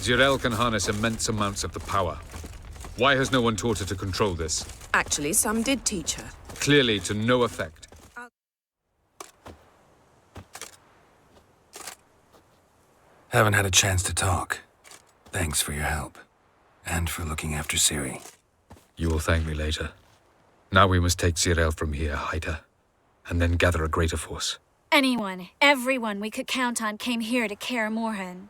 Zirel can harness immense amounts of the power. Why has no one taught her to control this? Actually, some did teach her. Clearly to no effect. Haven't had a chance to talk. Thanks for your help. And for looking after Ciri. You will thank me later. Now we must take Zirel from here, hide her, and then gather a greater force. Anyone, everyone we could count on came here to Kaer Morhen.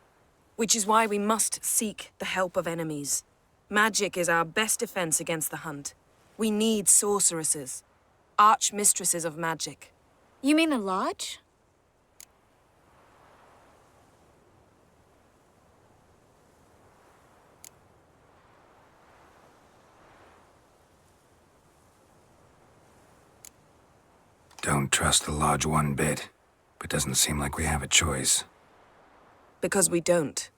Which is why we must seek the help of enemies. Magic is our best defense against the hunt. We need sorceresses. Archmistresses of magic. You mean the Lodge? Don't trust the Lodge one bit, but doesn't seem like we have a choice. Because we don't.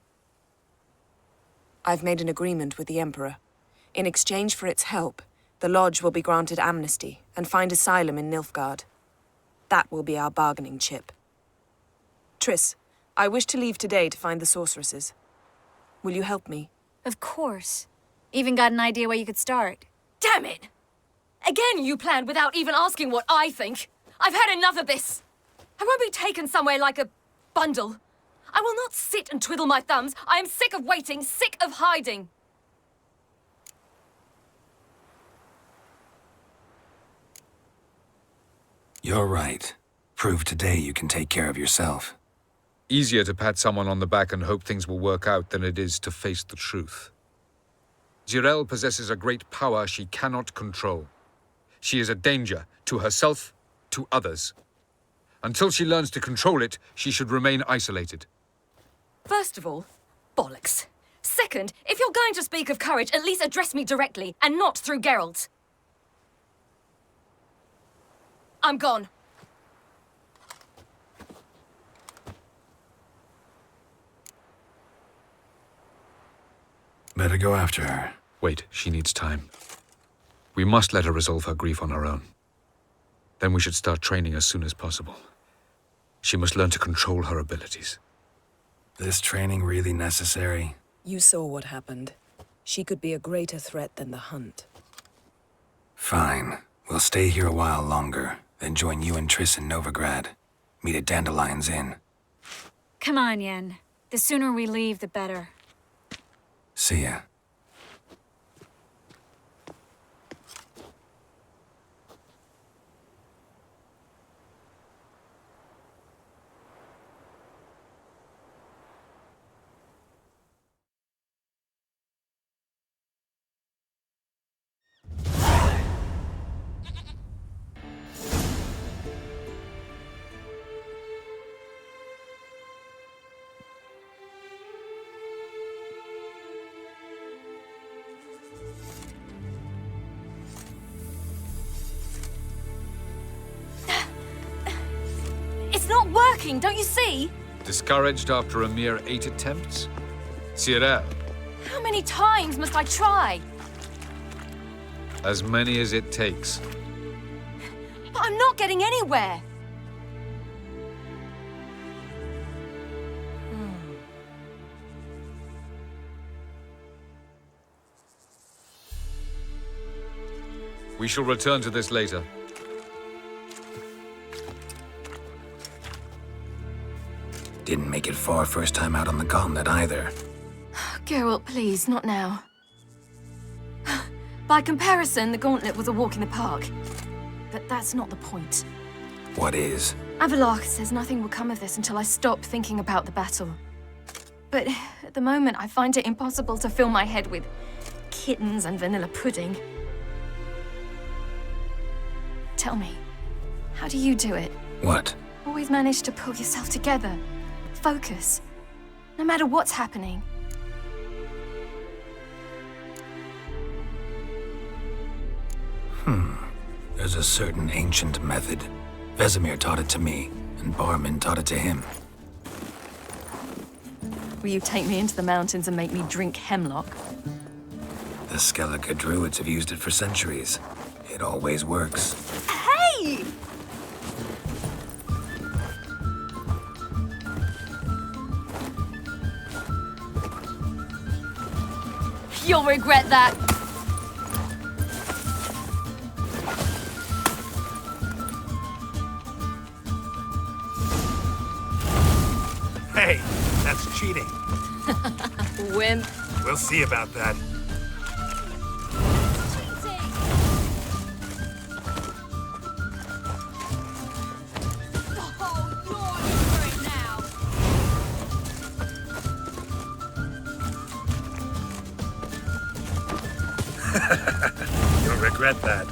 I've made an agreement with the Emperor. In exchange for its help, the Lodge will be granted amnesty and find asylum in Nilfgaard. That will be our bargaining chip. Triss, I wish to leave today to find the sorceresses. Will you help me? Of course. Even got an idea where you could start. Damn it! Again you planned without even asking what I think. I've had enough of this. I won't be taken somewhere like a bundle. I will not sit and twiddle my thumbs. I am sick of waiting, sick of hiding. You're right. Prove today you can take care of yourself. Easier to pat someone on the back and hope things will work out than it is to face the truth. Zirel possesses a great power she cannot control. She is a danger to herself, to others. Until she learns to control it, she should remain isolated. First of all, bollocks. Second, if you're going to speak of courage, at least address me directly, and not through Geralt. I'm gone. Better go after her. Wait, she needs time. We must let her resolve her grief on her own. Then we should start training as soon as possible. She must learn to control her abilities. This training really necessary? You saw what happened. She could be a greater threat than the hunt. Fine. We'll stay here a while longer, then join you and Triss in Novigrad. Meet at Dandelion's Inn. Come on, Yen. The sooner we leave, the better. See ya. Don't you see? Discouraged after a mere 8 attempts? Zirel, How many times must I try? as many as it takes. But I'm not getting anywhere. We shall return to this later. Didn't make it far first time out on the gauntlet either. Geralt, please, not now. By comparison, the gauntlet was a walk in the park. But that's not the point. What is? Avallac'h says nothing will come of this until I stop thinking about the battle. But at the moment, I find it impossible to fill my head with kittens and vanilla pudding. Tell me, how do you do it? What? Always manage to pull yourself together. Focus. No matter what's happening. There's a certain ancient method. Vesemir taught it to me, and Barman taught it to him. Will you take me into the mountains and make me drink hemlock? The Skellige druids have used it for centuries. It always works. Hey! You'll regret that. Hey, that's cheating. Wimp. We'll see about that. You'll regret that.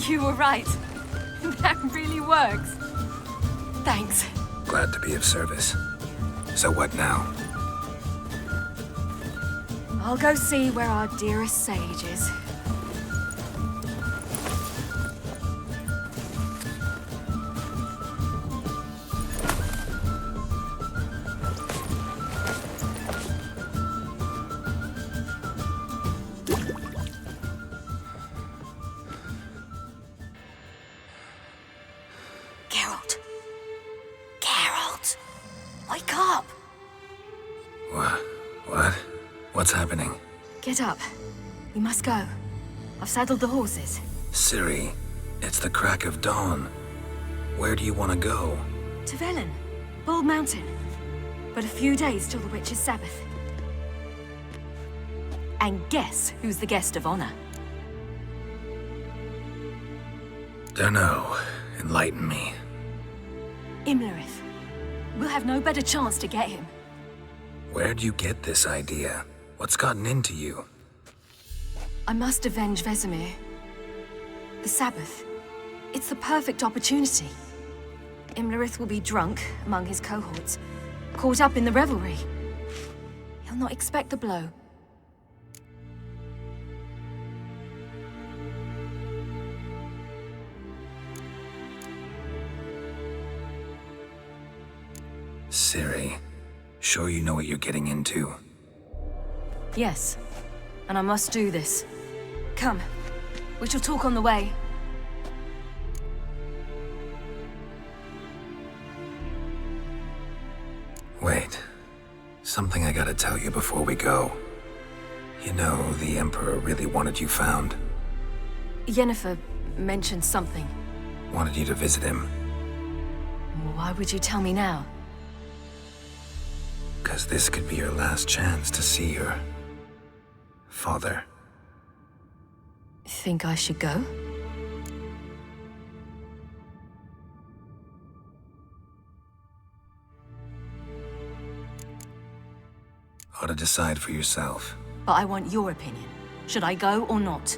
You were right. That really works. Thanks. Glad to be of service. So what now? I'll go see where our dearest sage is. Wake up! What? What's happening? Get up. We must go. I've saddled the horses. Ciri, it's the crack of dawn. Where do you want to go? To Velen, Bald Mountain. But a few days till the Witch's Sabbath. And guess who's the guest of honor? Dunno. Enlighten me. Imlerith. We'll have no better chance to get him. Where'd you get this idea? What's gotten into you? I must avenge Vesemir. The Sabbath. It's the perfect opportunity. Imlerith will be drunk among his cohorts, caught up in the revelry. He'll not expect the blow. Ciri, sure you know what you're getting into? Yes, and I must do this. Come, we shall talk on the way. Wait. Something I gotta tell you before we go. You know, the Emperor really wanted you found. Yennefer mentioned something. Wanted you to visit him. Why would you tell me now? 'Cause this could be your last chance to see your father. Think I should go? Ought to decide for yourself. But I want your opinion. Should I go or not?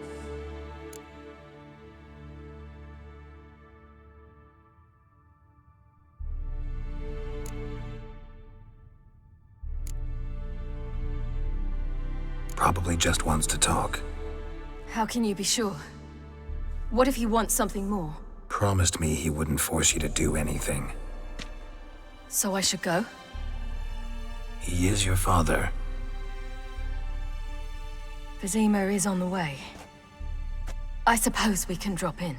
Probably just wants to talk. How can you be sure? What if he wants something more? Promised me he wouldn't force you to do anything. So I should go? He is your father. Vesemir is on the way. I suppose we can drop in.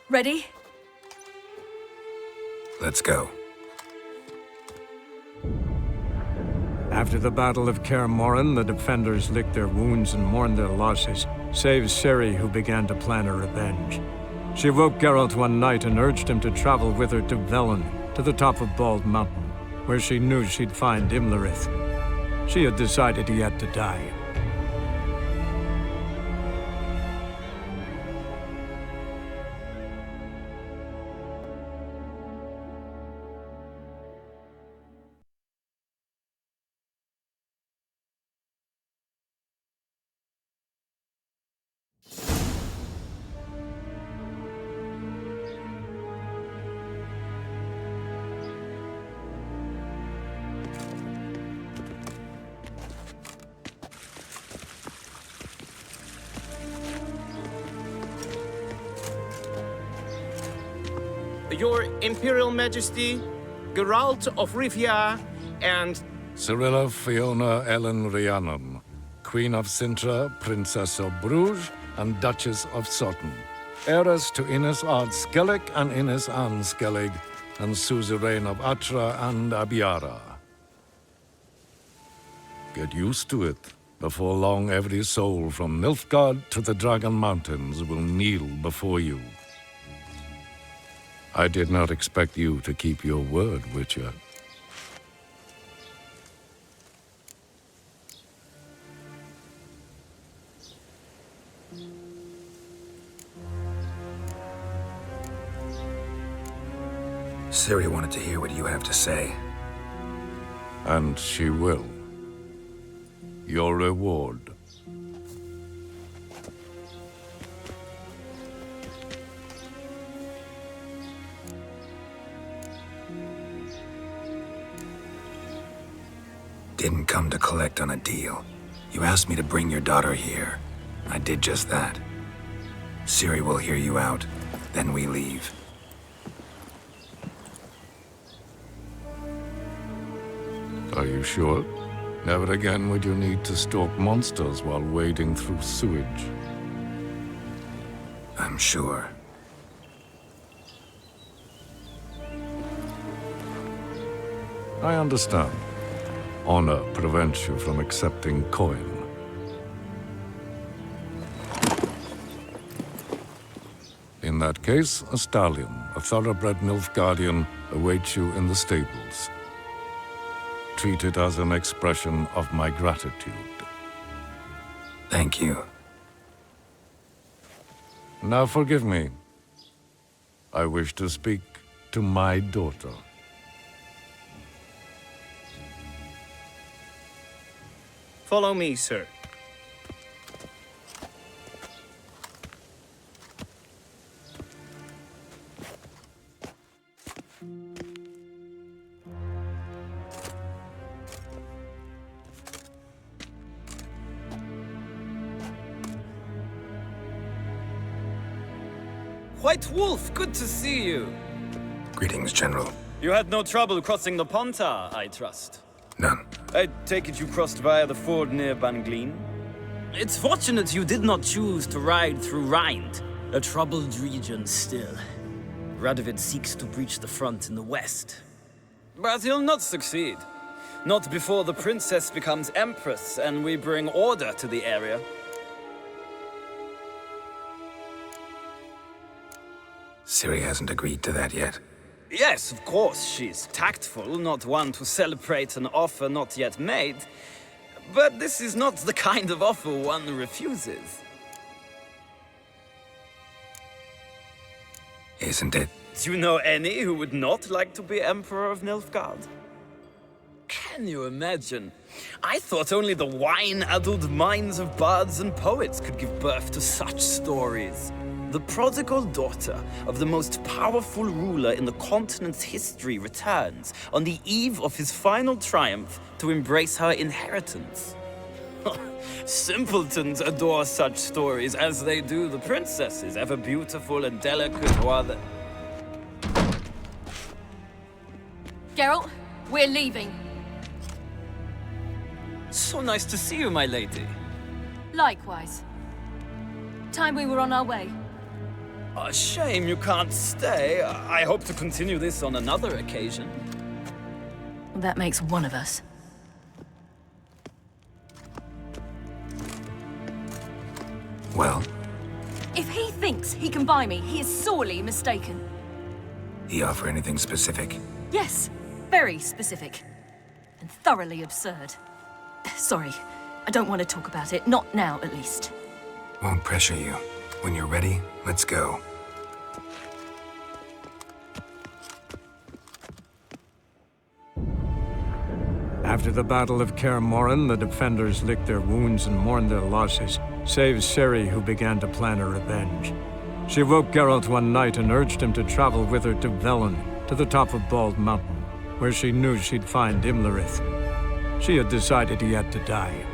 Ready? Let's go. After the Battle of Kaer Morhen, the defenders licked their wounds and mourned their losses, save Ciri, who began to plan her revenge. She woke Geralt one night and urged him to travel with her to Velen, to the top of Bald Mountain, where she knew she'd find Imlerith. She had decided he had to die. Your Imperial Majesty, Geralt of Rivia, and Cyrilla Fiona Ellen Rhiannon, Queen of Sintra, Princess of Bruges, and Duchess of Sutton, heiress to Innes Ard Skellig and Innes Anne Skellig, and suzerain of Atra and Abiara. Get used to it. Before long, every soul from Nilfgaard to the Dragon Mountains will kneel before you. I did not expect you to keep your word, Witcher. Ciri wanted to hear what you have to say. And she will. Your reward. Didn't come to collect on a deal. You asked me to bring your daughter here. I did just that. Ciri will hear you out, then we leave. Are you sure? Never again would you need to stalk monsters while wading through sewage. I'm sure. I understand. Honor prevents you from accepting coin. In that case, a stallion, a thoroughbred Nilfgaardian, awaits you in the stables. Treat it as an expression of my gratitude. Thank you. Now forgive me. I wish to speak to my daughter. follow me, sir. White Wolf, good to see you. Greetings, General. You had no trouble crossing the Pontar, I trust. None. I take it you crossed via the ford near Banglin? It's fortunate you did not choose to ride through Rind, a troubled region still. Radovid seeks to breach the front in the west. But he'll not succeed. Not before the princess becomes empress and we bring order to the area. Ciri hasn't agreed to that yet. Yes, of course, she's tactful, not one to celebrate an offer not yet made. But this is not the kind of offer one refuses. Isn't it? Do you know any who would not like to be Emperor of Nilfgaard? Can you imagine? I thought only the wine-addled minds of bards and poets could give birth to such stories. The prodigal daughter of the most powerful ruler in the continent's history returns on the eve of his final triumph to embrace her inheritance. Simpletons adore such stories as they do the princesses, ever beautiful and delicate or the... Geralt, we're leaving. So nice to see you, my lady. Likewise. Time we were on our way. A shame you can't stay. I hope to continue this on another occasion. That makes one of us. Well, If he thinks he can buy me, he is sorely mistaken. he offer anything specific? Yes, very specific. And thoroughly absurd. Sorry, I don't want to talk about it. Not now, at least. Won't pressure you. When you're ready, let's go. After the Battle of Kaer Morhen, the defenders licked their wounds and mourned their losses, save Ciri, who began to plan a revenge. She woke Geralt one night and urged him to travel with her to Velen, to the top of Bald Mountain, where she knew she'd find Imlerith. She had decided he had to die.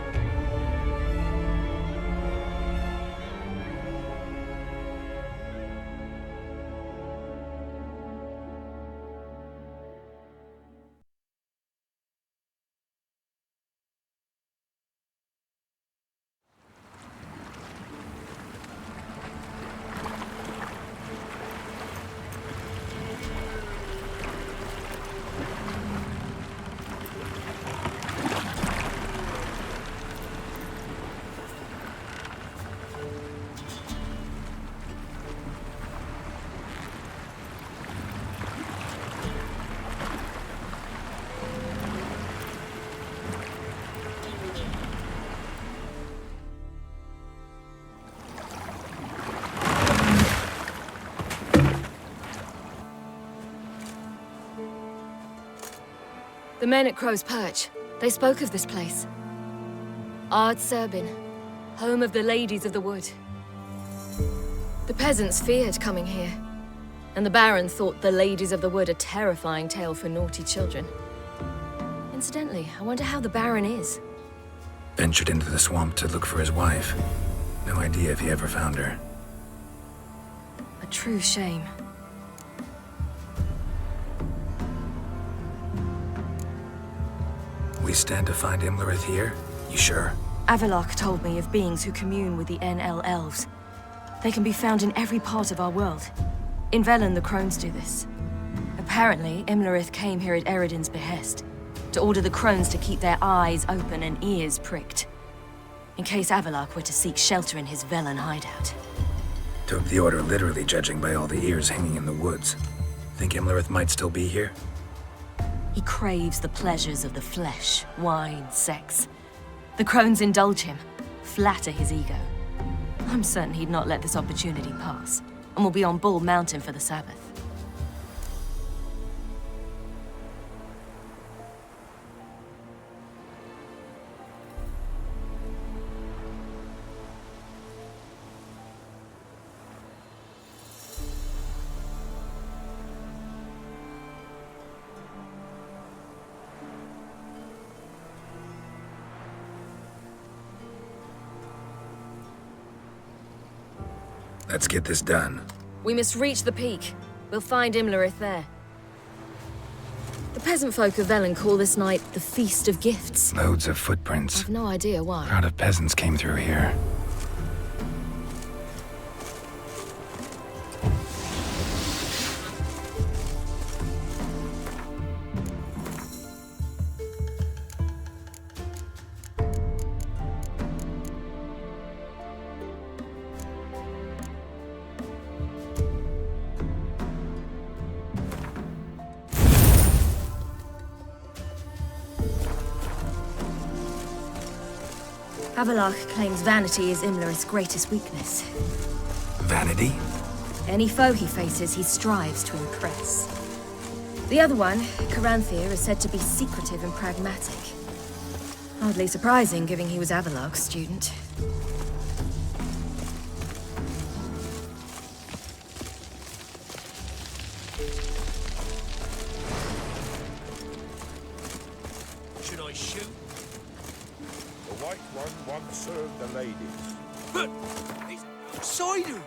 The men at Crow's Perch, they spoke of this place. Ard Serbin, home of the Ladies of the Wood. The peasants feared coming here, and the Baron thought the Ladies of the Wood a terrifying tale for naughty children. Incidentally, I wonder how the Baron is. Ventured into the swamp to look for his wife. No idea if he ever found her. A true shame. We stand to find Imlerith here? You sure? Avalok told me of beings who commune with the NL elves. They can be found in every part of our world. In Velen, the crones do this. Apparently, Imlerith came here at Eredin's behest, to order the crones to keep their eyes open and ears pricked, in case Avalok were to seek shelter in his Velen hideout. Took the order literally, judging by all the ears hanging in the woods. Think Imlerith might still be here? He craves the pleasures of the flesh, wine, sex. The crones indulge him, flatter his ego. I'm certain he'd not let this opportunity pass, and will be on Bull Mountain for the Sabbath. Let's get this done. We must reach the peak. We'll find Imlerith there. The peasant folk of Velen call this night the Feast of Gifts. Loads of footprints. I've no idea why. Crowd of peasants came through here. Avalok claims vanity is Imlerith's greatest weakness. Vanity? Any foe he faces, he strives to impress. The other one, Caranthir, is said to be secretive and pragmatic. Hardly surprising, given he was Avalok's student. Should I shoot? The White One once served the ladies. But he's outsider!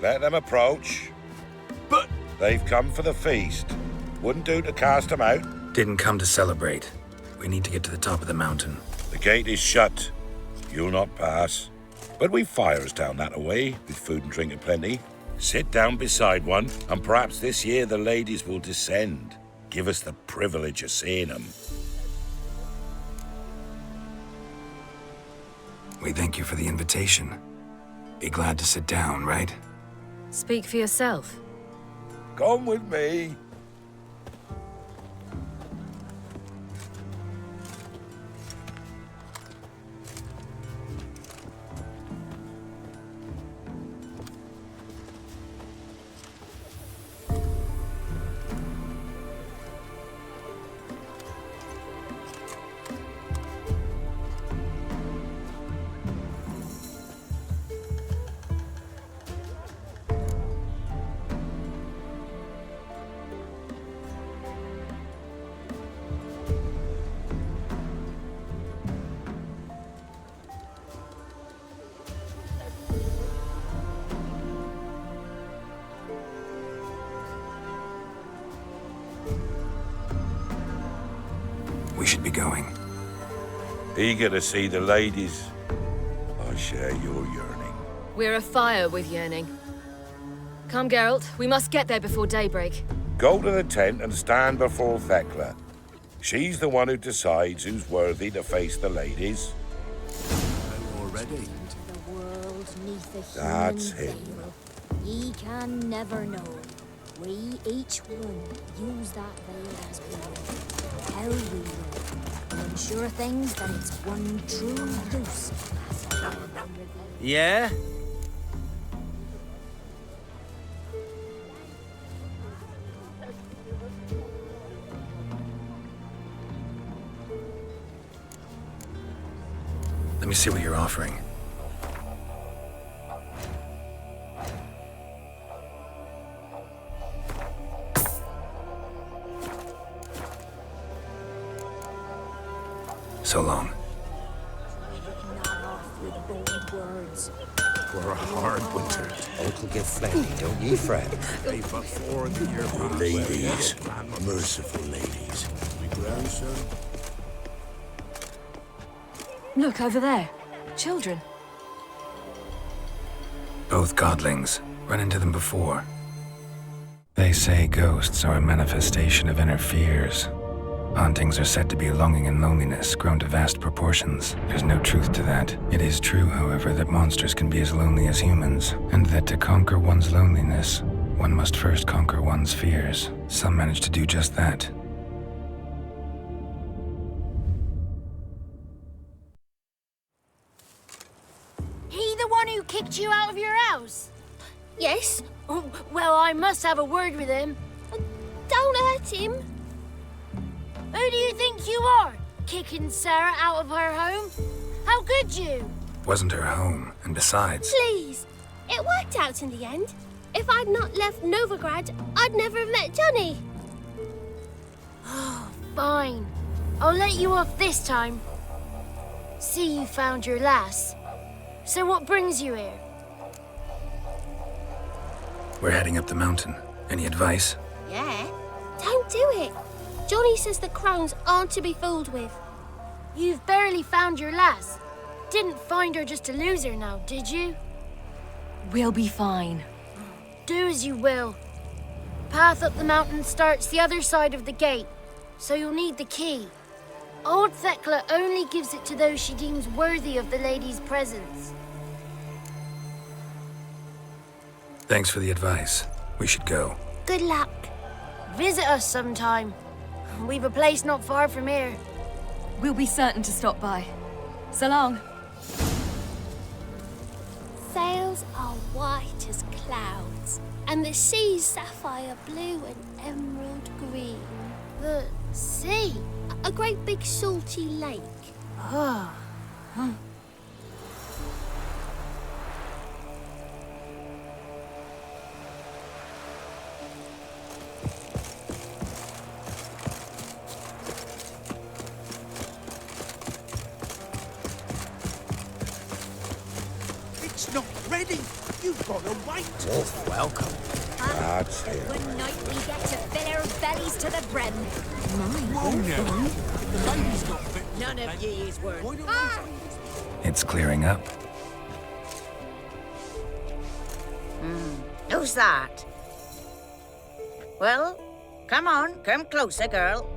Let them approach. But... They've come for the feast. Wouldn't do to cast them out. Didn't come to celebrate. We need to get to the top of the mountain. The gate is shut. You'll not pass. But we've fires down that way, with food and drink aplenty. Sit down beside one, and perhaps this year the ladies will descend. Give us the privilege of seeing them. We thank you for the invitation. Be glad to sit down, right? Speak for yourself. Come with me. We should be going. Eager to see the ladies. I share your yearning. We're afire with yearning. Come, Geralt. We must get there before daybreak. Go to the tent and stand before Thekla. She's the one who decides who's worthy to face the ladies. Already? The world neath a That's human him. veil. Ye can never know. We each one use that veil as we will. How we will. And ensure things that it's one true use. Yeah? Let me see what you're offering. So long. Not off with bold words. For a hard winter. Uncle get flatty, don't ye fret. Before the year Ladies, merciful ladies. Look, over there. Children. Both godlings. Run into them before. They say ghosts are a manifestation of inner fears. Hauntings are said to be longing and loneliness grown to vast proportions. There's no truth to that. It is true, however, that monsters can be as lonely as humans, and that to conquer one's loneliness, one must first conquer one's fears. Some manage to do just that. He the one who kicked you out of your house? Yes. Oh, well, I must have a word with him. Don't hurt him. Who do you think you are, kicking Sarah out of her home? How could you? Wasn't her home, and besides... Please, it worked out in the end. If I'd not left Novigrad, I'd never have met Johnny. Oh, fine. I'll let you off this time. See, you found your lass. So what brings you here? We're heading up the mountain. Any advice? Yeah? Don't do it. Johnny says the crowns aren't to be fooled with. You've barely found your lass. Didn't find her just to lose her now, did you? We'll be fine. Do as you will. Path up the mountain starts the other side of the gate, so you'll need the key. Old Thekla only gives it to those she deems worthy of the lady's presence. Thanks for the advice. We should go. Good luck. Visit us sometime. We've a place not far from here. We'll be certain to stop by. So long. Sails are white as clouds, and the sea's sapphire blue and emerald green. The sea? A great big salty lake. Ah. It's not ready. You've got to wait. Wolf, welcome. That's it. One night we get to fill our bellies to the brim. Whoa, now. The lady's not fit. None of ye is worth. Why don't It's clearing up. Who's that? Well, come on, come closer, girl.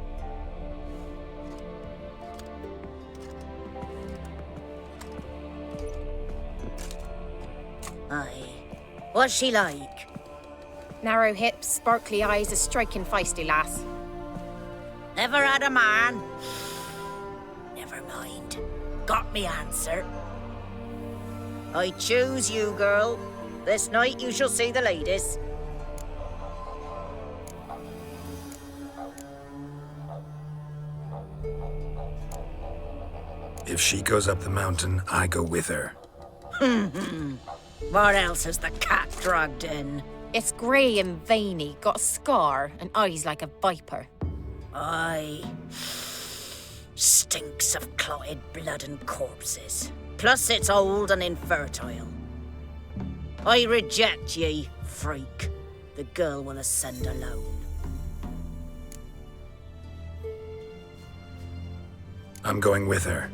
Aye. What's she like? Narrow hips, sparkly eyes, a striking feisty lass. Ever had a man? Never mind. Got me answer. I choose you, girl. This night you shall see the ladies. If she goes up the mountain, I go with her. What else has the cat dragged in? It's grey and veiny, got a scar, and eyes like a viper. Aye. Stinks of clotted blood and corpses. Plus it's old and infertile. I reject ye, freak. The girl will ascend alone. I'm going with her.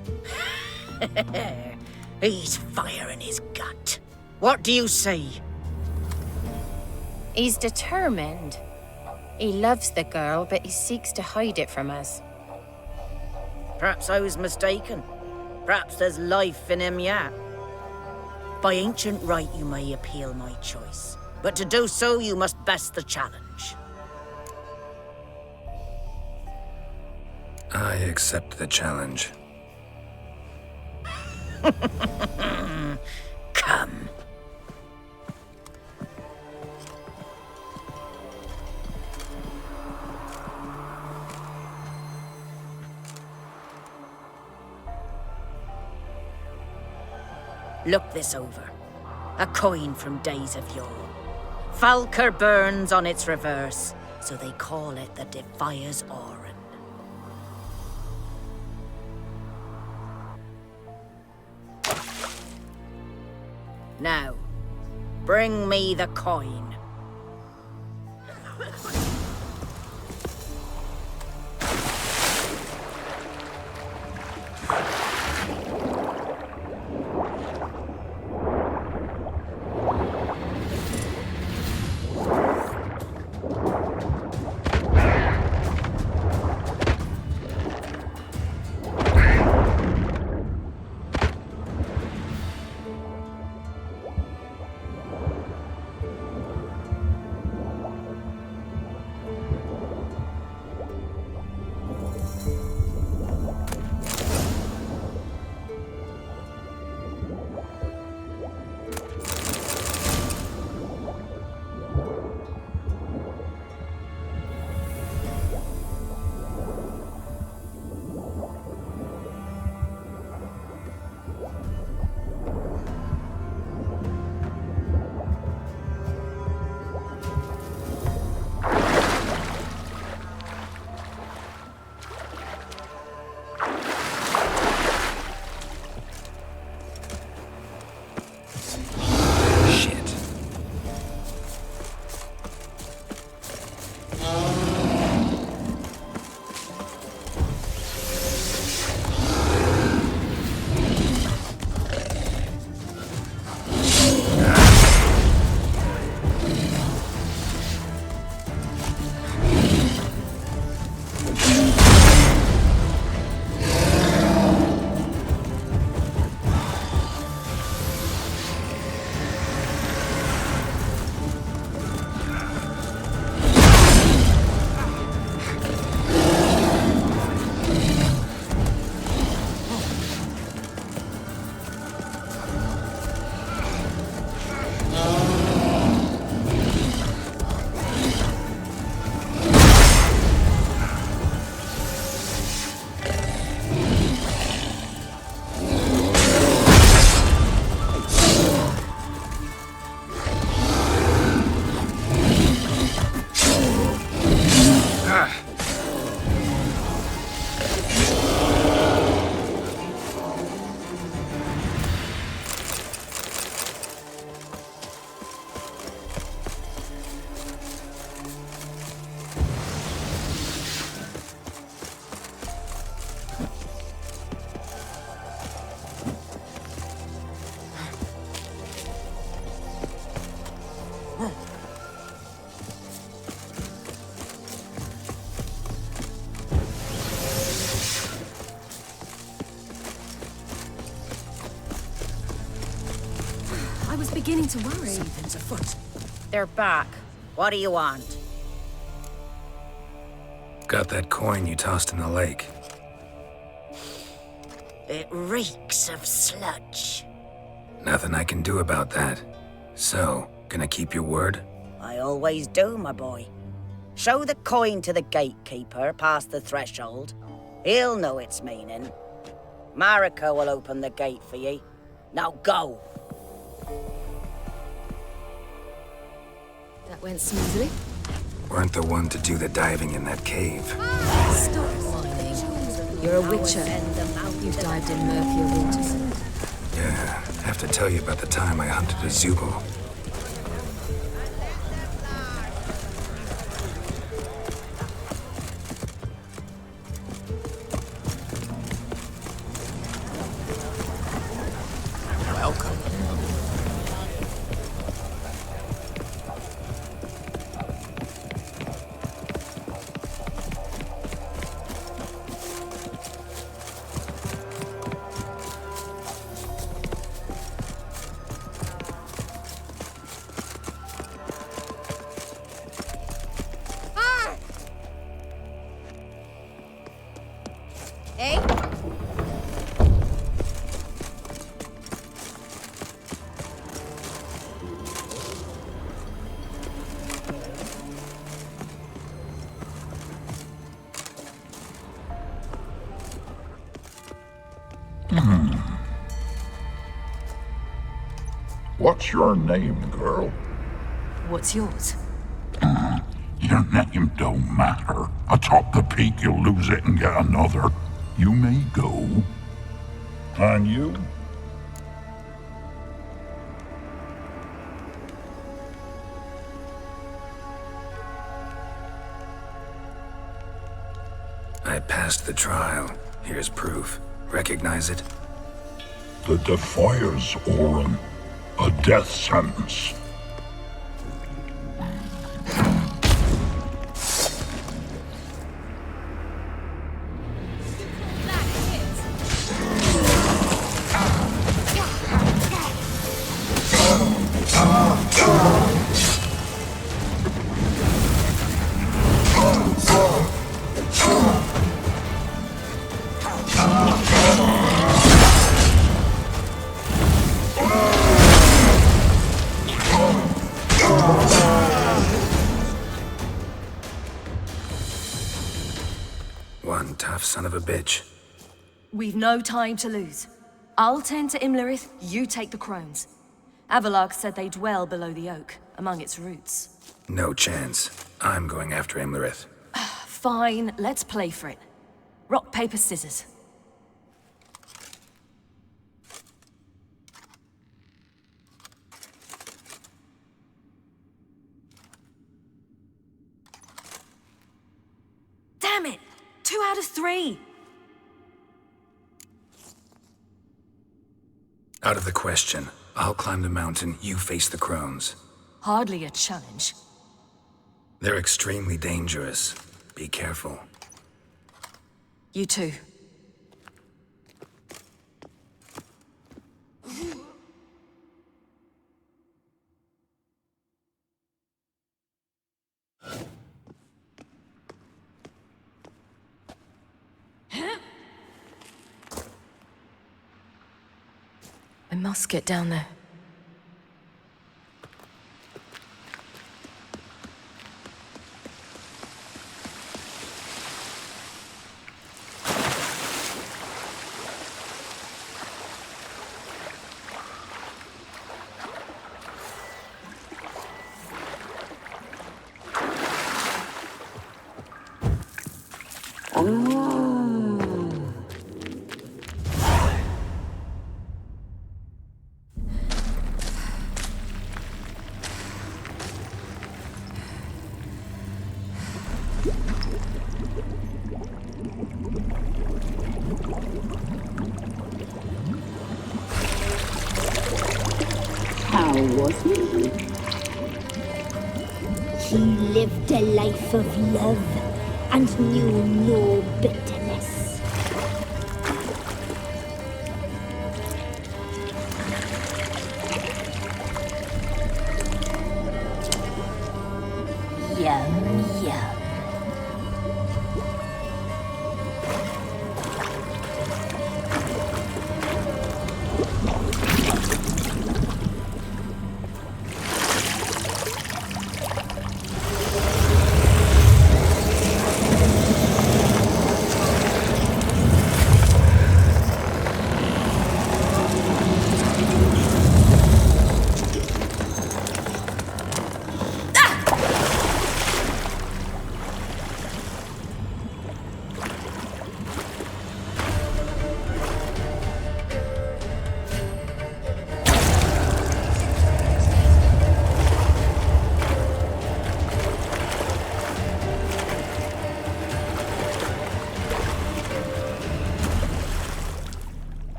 He's fire in his gut. What do you say? He's determined. He loves the girl, but he seeks to hide it from us. Perhaps I was mistaken. Perhaps there's life in him yet. By ancient right, you may appeal my choice. But to do so, you must best the challenge. I accept the challenge. Come. Look this over. A coin from days of yore. Falker burns on its reverse, so they call it the Defier's Oran. Now, bring me the coin. beginning to worry. Something's afoot. They're back. What do you want? Got that coin you tossed in the lake. It reeks of sludge. Nothing I can do about that. So, gonna keep your word? I always do, my boy. Show the coin to the gatekeeper past the threshold. He'll know its meaning. Marika will open the gate for ye. Now go. That went smoothly. Weren't the one to do the diving in that cave. Stop whining. You're a witcher. You've dived in murkier waters. Yeah, have to tell you about the time I hunted a Zubo. Welcome. Hey? What's your name, girl? What's yours? Your name don't matter. Atop the peak, you'll lose it and get another. You may go. And you? I passed the trial. Here's proof. Recognize it? The Defier's Orin. A death sentence. One tough son of a bitch. We've no time to lose. I'll tend to Imlerith, you take the crones. Avalark said they dwell below the oak, among its roots. No chance. I'm going after Imlerith. Fine, let's play for it. Rock, paper, scissors. Damn it! 2 out of 3! Out of the question. I'll climb the mountain, you face the crones. Hardly a challenge. They're extremely dangerous. Be careful. You too. I must get down there. How was he? He lived a life of love and knew no bitterness.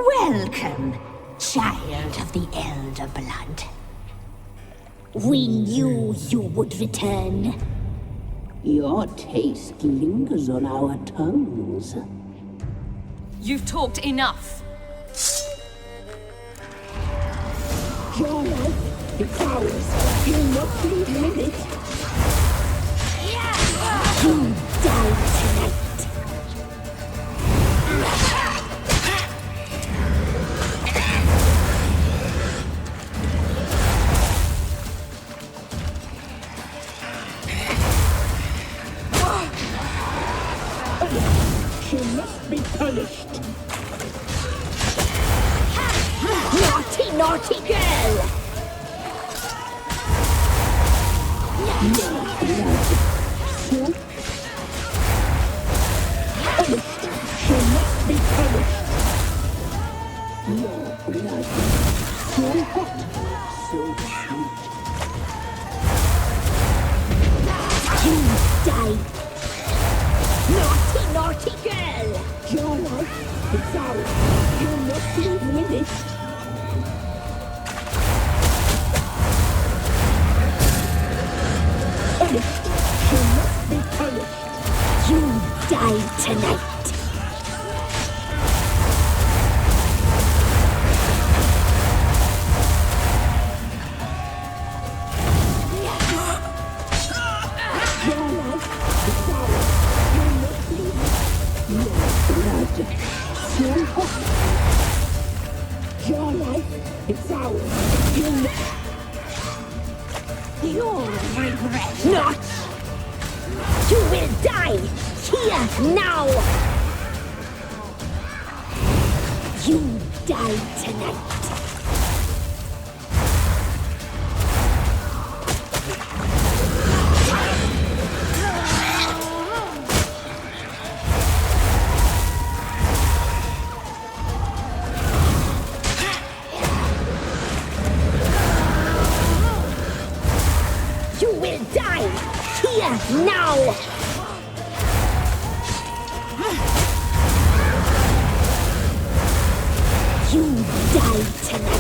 Welcome, child of the Elder Blood. We knew you would return. Your taste lingers on our tongues. You've talked enough. Your life, it's ours. You must leave with it. You die tonight. She must be punished. Naughty, naughty girl! She must be punished. Your blood, so hot, so sweet. You die. Naughty, naughty girl! Your life, it's ours. You must live with it. She must be punished. You die tonight. Your life, it's ours. You'll regret not. You will die here now. You die tonight. Now! You die tonight.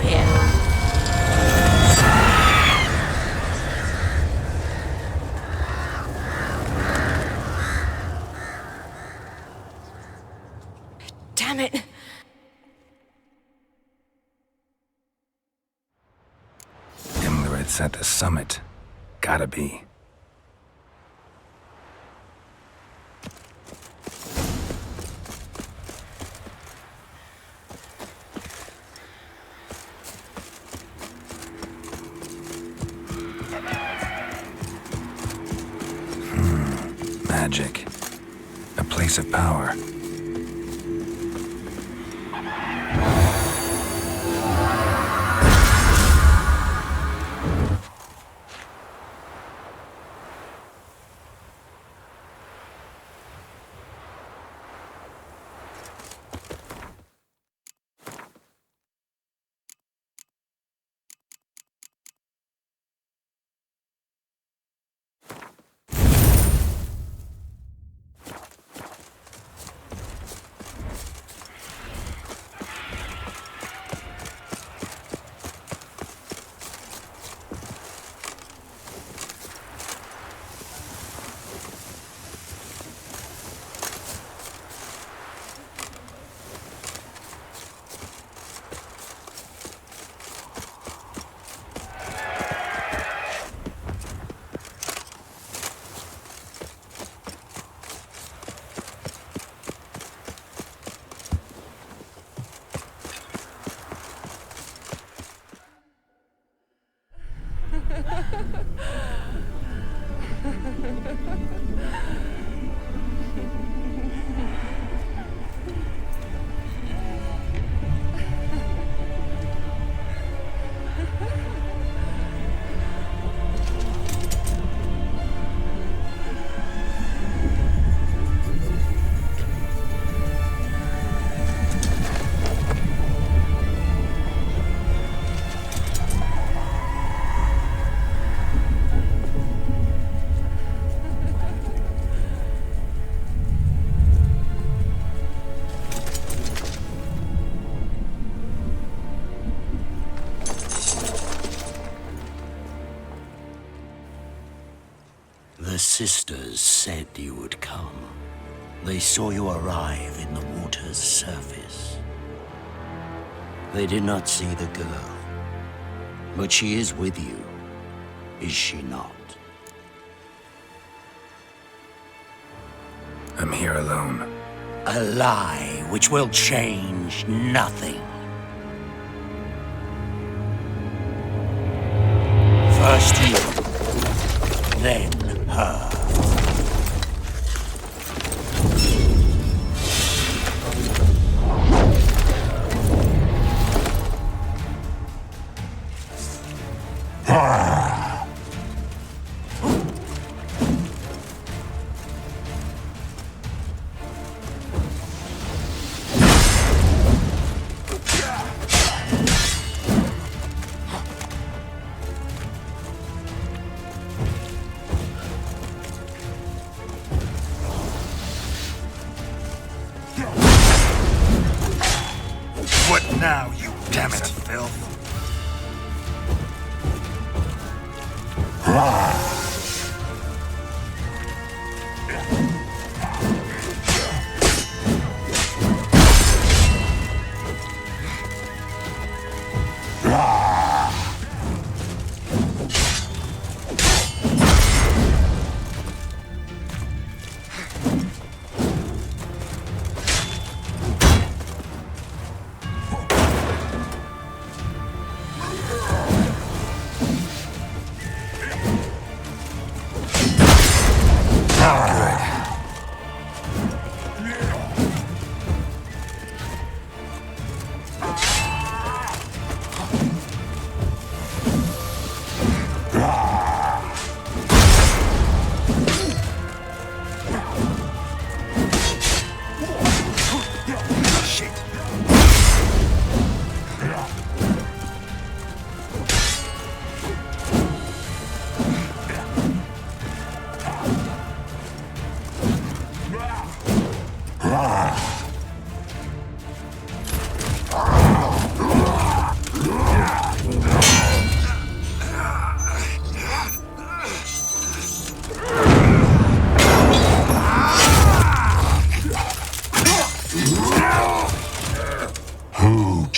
here. Damn it! It's at the summit. Gotta be. Magic. A place of power. The sisters said you would come. They saw you arrive in the water's surface. They did not see the girl, but she is with you, is she not? I'm here alone. A lie which will change nothing. First you, then her. What now, you damn it, filth?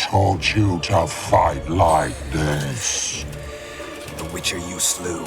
taught you to fight like this? The Witcher you slew.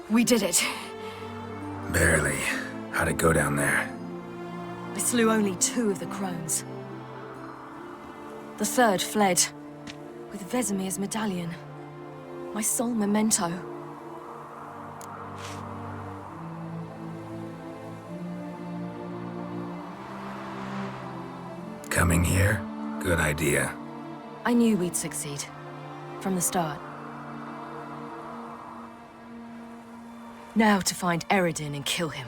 We did it. Barely. How'd it go down there? I slew only 2 of the crones. The 3rd fled, with Vesemir's medallion. My sole memento. Coming here? Good idea. I knew we'd succeed. From the start. Now to find Eredin and kill him.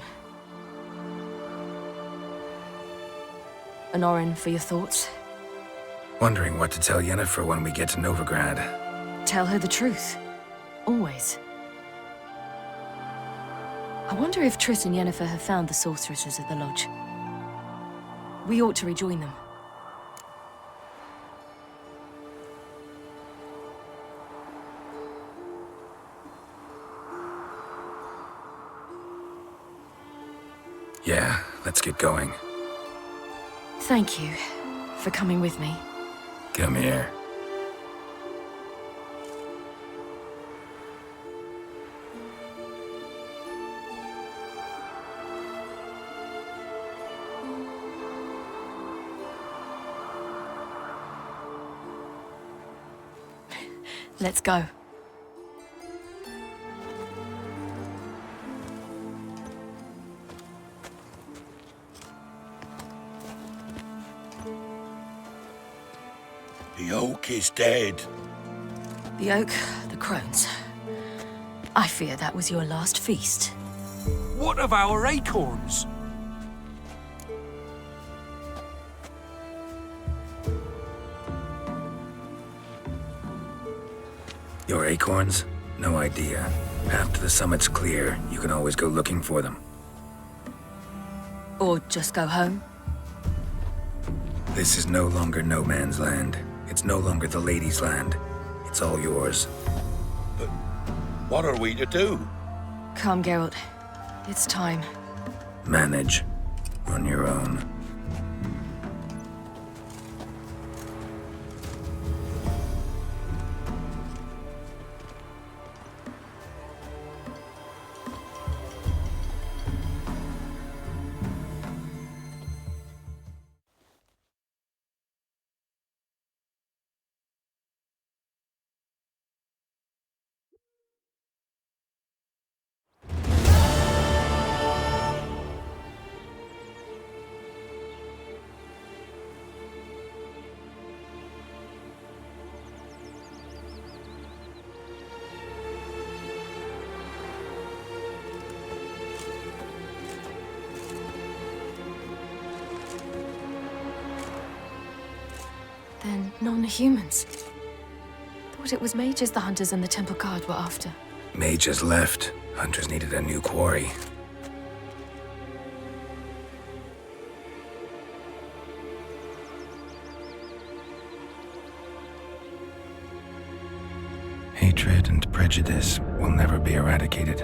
Honorin, for your thoughts? Wondering what to tell Yennefer when we get to Novigrad. Tell her the truth. Always. I wonder if Triss and Yennefer have found the sorceresses of the Lodge. We ought to rejoin them. Yeah, let's get going. Thank you for coming with me. Come here. Let's go. The oak is dead. The oak, the crones. I fear that was your last feast. What of our acorns? Your acorns? No idea. After the summit's clear, you can always go looking for them. Or just go home? This is no longer no man's land. It's no longer the lady's land. It's all yours. But what are we to do? Come, Geralt. It's time. Manage. On your own. Then non-humans. Thought it was mages the hunters and the Temple Guard were after. Mages left. Hunters needed a new quarry. Hatred and prejudice will never be eradicated,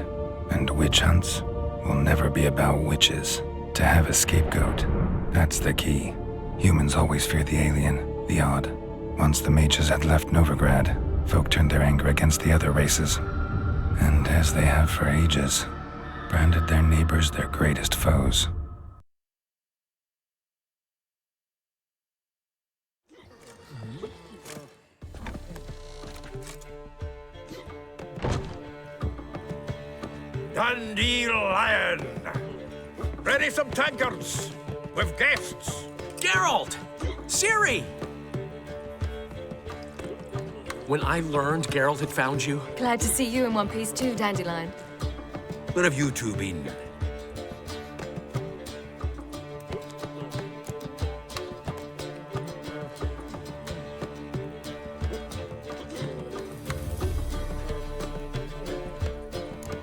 and witch hunts will never be about witches. To have a scapegoat, that's the key. Humans always fear the alien, the odd. Once the mages had left Novigrad, folk turned their anger against the other races. And as they have for ages, branded their neighbors their greatest foes. Dandelion! Ready some tankards! With guests! Geralt! Ciri! When I learned Geralt had found you... Glad to see you in one piece too, Dandelion. Where have you two been?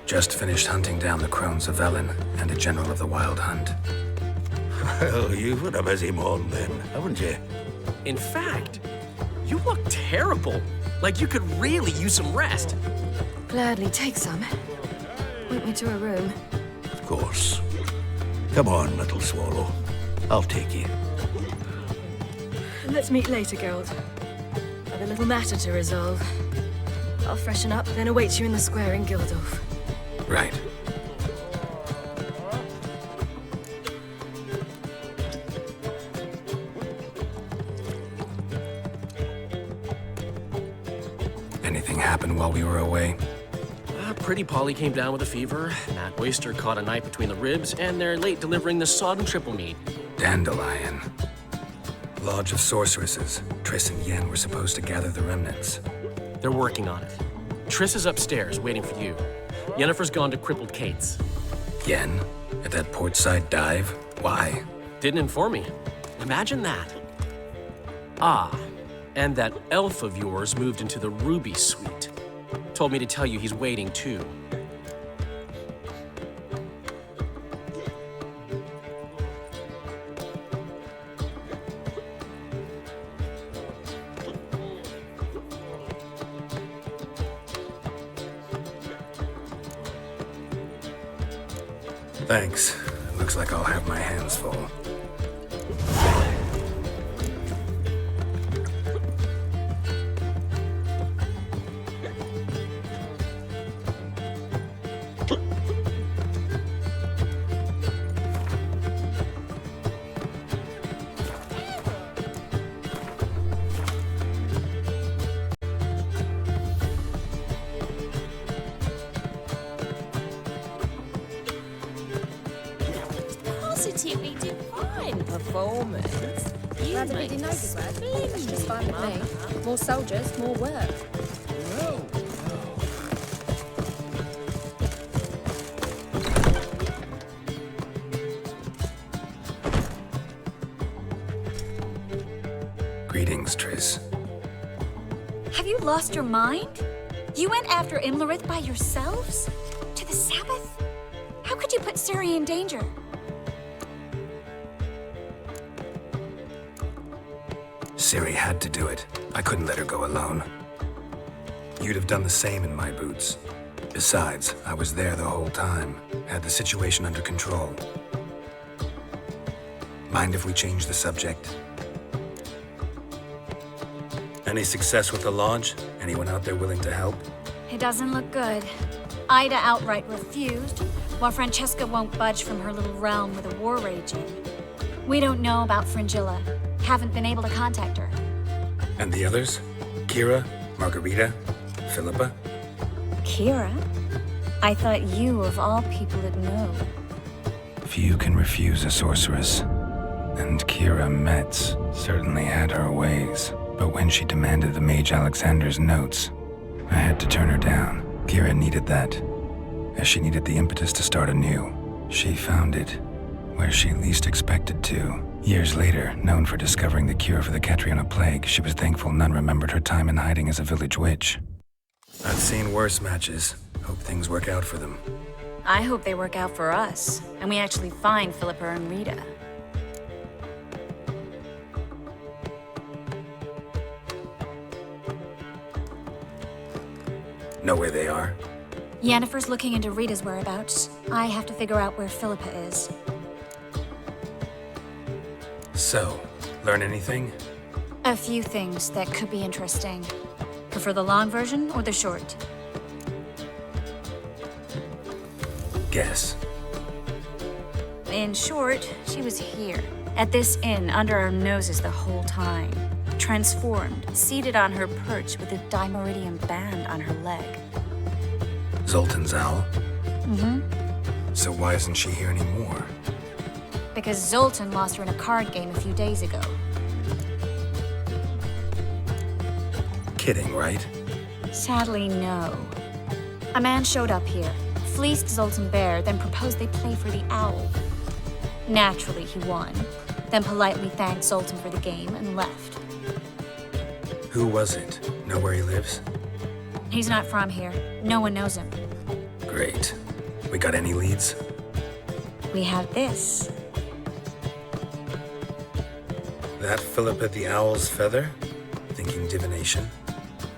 Just finished hunting down the crones of Velen and a general of the Wild Hunt. Well, you've had a busy morning then, haven't you? In fact, you look terrible. Like you could really use some rest. Gladly take some. Point me to a room. Of course. Come on, little swallow. I'll take you. Let's meet later, Geralt. I've a little matter to resolve. I'll freshen up, then await you in the square in Gildorf. Right. Anything happen while we were away? Pretty Polly came down with a fever, Matt Oyster caught a knife between the ribs, and they're late delivering the sodden triple meat. Dandelion. Lodge of Sorceresses. Triss and Yen were supposed to gather the remnants. They're working on it. Triss is upstairs, waiting for you. Yennefer's gone to crippled Kate's. Yen? At that portside dive? Why? Didn't inform me. Imagine that. Ah, and that elf of yours moved into the Ruby Suite. Told me to tell you he's waiting too. Thanks. Looks like I'll have my hands full. Positively divine performance. You Rather make be denied us the word. splendid, That's just fine with me. More soldiers, more work. Greetings, Triss. Have you lost your mind? You went after Imlerith by yourselves? To the Sabbath? How could you put Ciri in danger? Ciri had to do it. I couldn't let her go alone. You'd have done the same in my boots. Besides, I was there the whole time. Had the situation under control. Mind if we change the subject? Any success with the Lodge? Anyone out there willing to help? It doesn't look good. Ida outright refused, while Francesca won't budge from her little realm with a war raging. We don't know about Fringilla. Haven't been able to contact her. And the others? Kira? Margarita? Philippa? Kira? I thought you, of all people, would know. Few can refuse a sorceress. And Kira Metz certainly had her ways. But when she demanded the Mage Alexander's notes, I had to turn her down. Kira needed that, as she needed the impetus to start anew. She found it where she least expected to. Years later, known for discovering the cure for the Catriona plague, she was thankful none remembered her time in hiding as a village witch. I've seen worse matches. Hope things work out for them. I hope they work out for us, and we actually find Philippa and Rita. Know where they are? Yennefer's looking into Rita's whereabouts. I have to figure out where Philippa is. So, learn anything? A few things that could be interesting. Prefer the long version or the short? Guess. In short, she was here, at this inn, under our noses the whole time. Transformed, seated on her perch with a dimeridium band on her leg. Zoltan's owl? Mm-hmm. So why isn't she here anymore? Because Zoltan lost her in a card game a few days ago. Kidding, right? Sadly, no. A man showed up here, fleeced Zoltan bare, then proposed they play for the owl. Naturally, he won, then politely thanked Zoltan for the game and left. Who was it? Know where he lives? He's not from here. No one knows him. Great. We got any leads? We have this. That Philippa the Owl's feather? Thinking divination?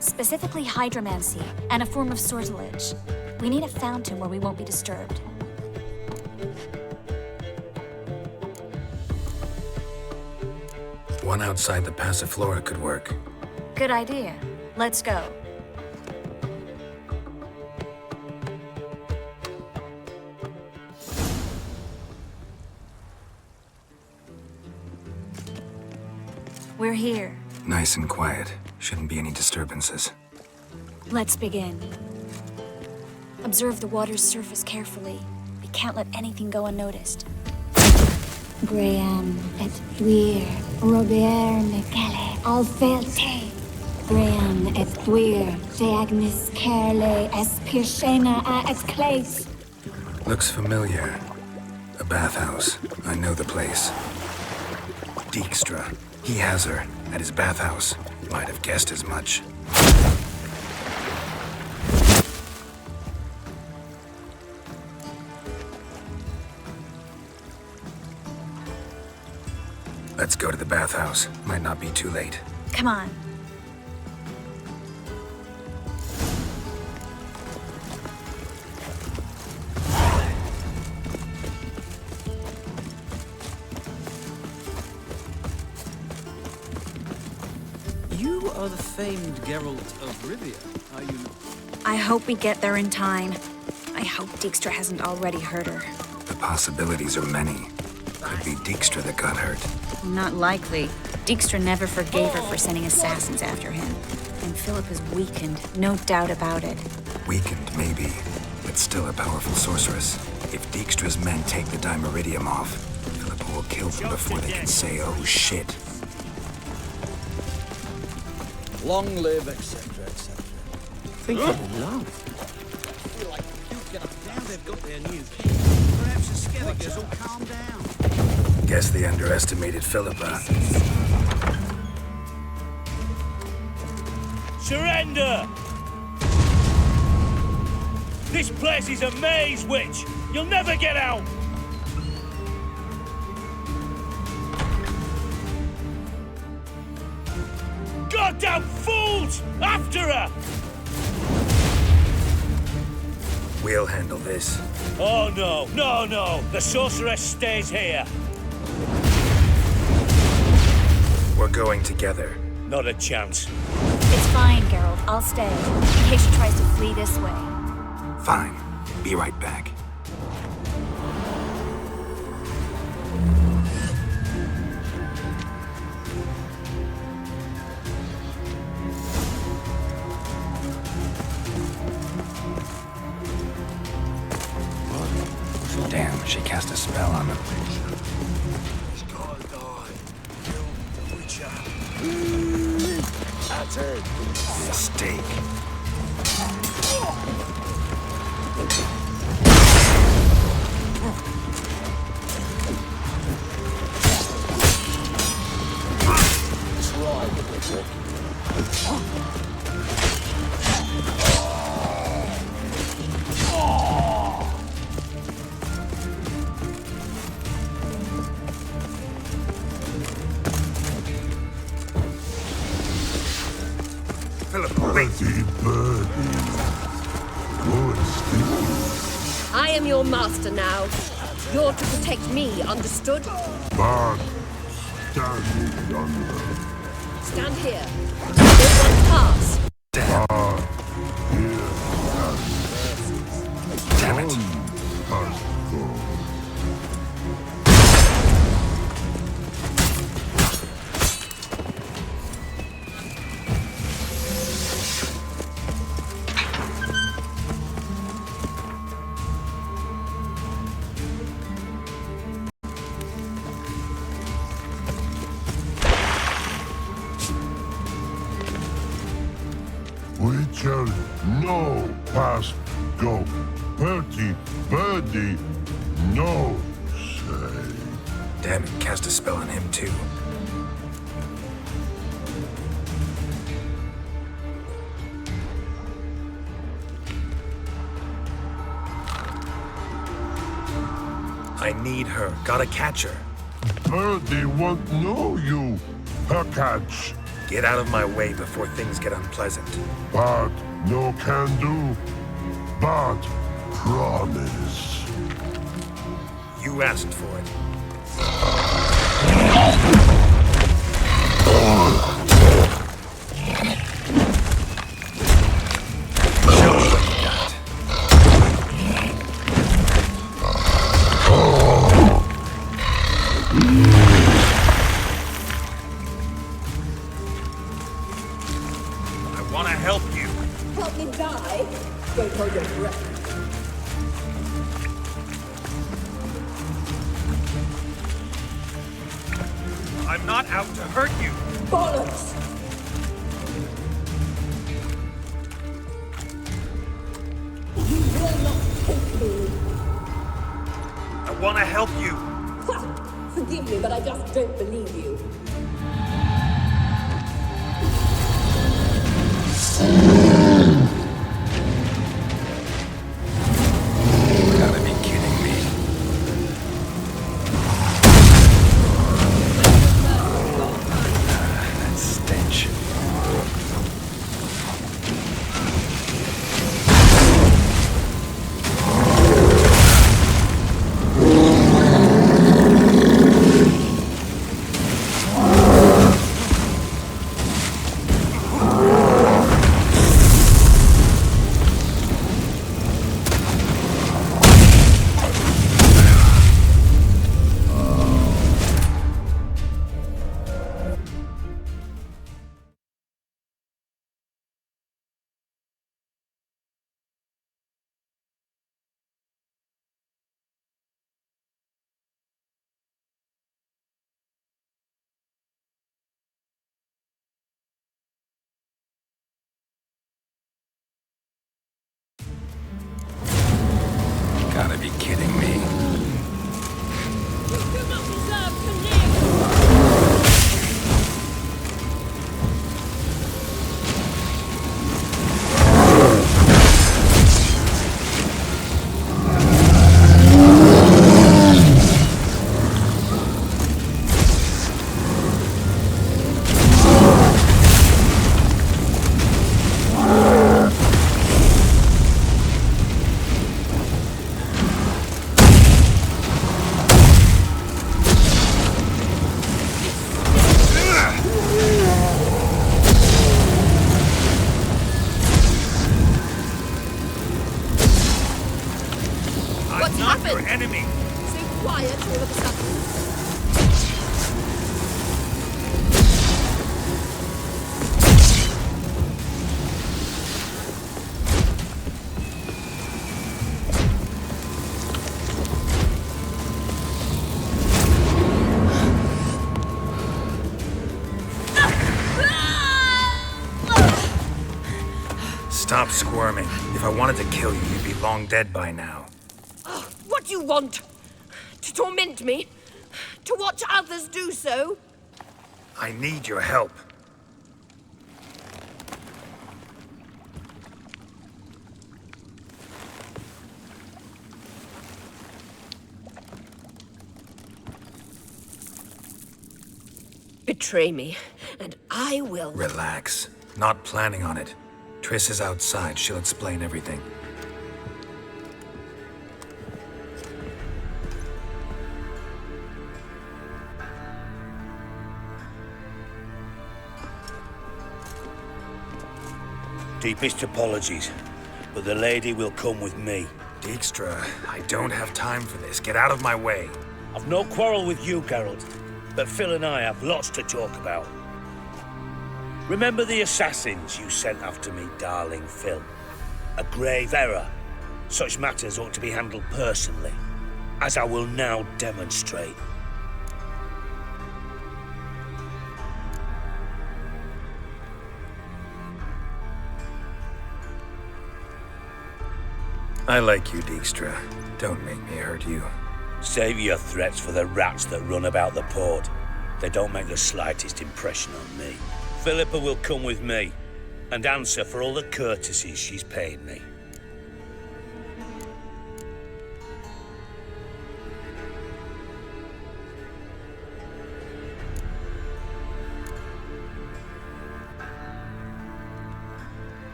Specifically hydromancy and a form of sortilege. We need a fountain where we won't be disturbed. One outside the Passiflora could work. Good idea. Let's go. We're here. Nice and quiet. Shouldn't be any disturbances. Let's begin. Observe the water's surface carefully. We can't let anything go unnoticed. Graham et thuir, Robert Micale, Alfelte. Graham et thuir, Deagnis Kerle, Espirshena a Esclace. Looks familiar. A bathhouse. I know the place. Dijkstra. He has her at his bathhouse. Might have guessed as much. Let's go to the bathhouse. Might not be too late. Come on. You are the famed Geralt of Rivia, are you not? I hope we get there in time. I hope Dijkstra hasn't already hurt her. The possibilities are many. Could be Dijkstra that got hurt. Not likely. Dijkstra never forgave her for sending assassins after him. And Philip is weakened, no doubt about it. Weakened, maybe, but still a powerful sorceress. If Dijkstra's men take the dimeridium off, Philip will kill them before they can say, oh shit. Long live, etc., etc. Think I'm in love. Feel like now they've got their new king. Perhaps the Skelligers will calm down. Guess they underestimated Philippa. Surrender! This place is a maze, witch! You'll never get out! Goddamn fools! After her! We'll handle this. Oh no, no, no! The sorceress stays here. We're going together. Not a chance. It's fine, Geralt. I'll stay, in case she tries to flee this way. Fine. Be right back. Damn, she cast a spell on them. Mistake. I am your master now. You're to protect me, understood? Bard, stand yonder. Stand here. No one pass. Bard, here. Damn it. Are Rachel, no, pass, go. Bertie, Birdie, no, say. Damn it, cast a spell on him too. I need her. Gotta catch her. Birdie won't know you. Her catch. Get out of my way before things get unpleasant. But no can do. But promise. You asked for it. Show me what you got. I want to help you. Help me die? Don't hold your breath. I'm not out to hurt you. Bollocks! You will not take me. I want to help you. Ha! Forgive me, but I just don't believe you. Gotta be kidding me. That stench. Gotta be kidding me. You do not deserve to live! I'm not your enemy. So quiet all of a sudden. Stop squirming. If I wanted to kill you, you'd be long dead by now. What do you want? To torment me? To watch others do so? I need your help. Betray me, and I will. Relax. Not planning on it. Triss is outside. She'll explain everything. Deepest apologies, but the lady will come with me. Dijkstra, I don't have time for this. Get out of my way. I've no quarrel with you, Geralt, but Phil and I have lots to talk about. Remember the assassins you sent after me, darling Phil? A grave error. Such matters ought to be handled personally, as I will now demonstrate. I like you, Dijkstra. Don't make me hurt you. Save your threats for the rats that run about the port. They don't make the slightest impression on me. Philippa will come with me and answer for all the courtesies she's paid me.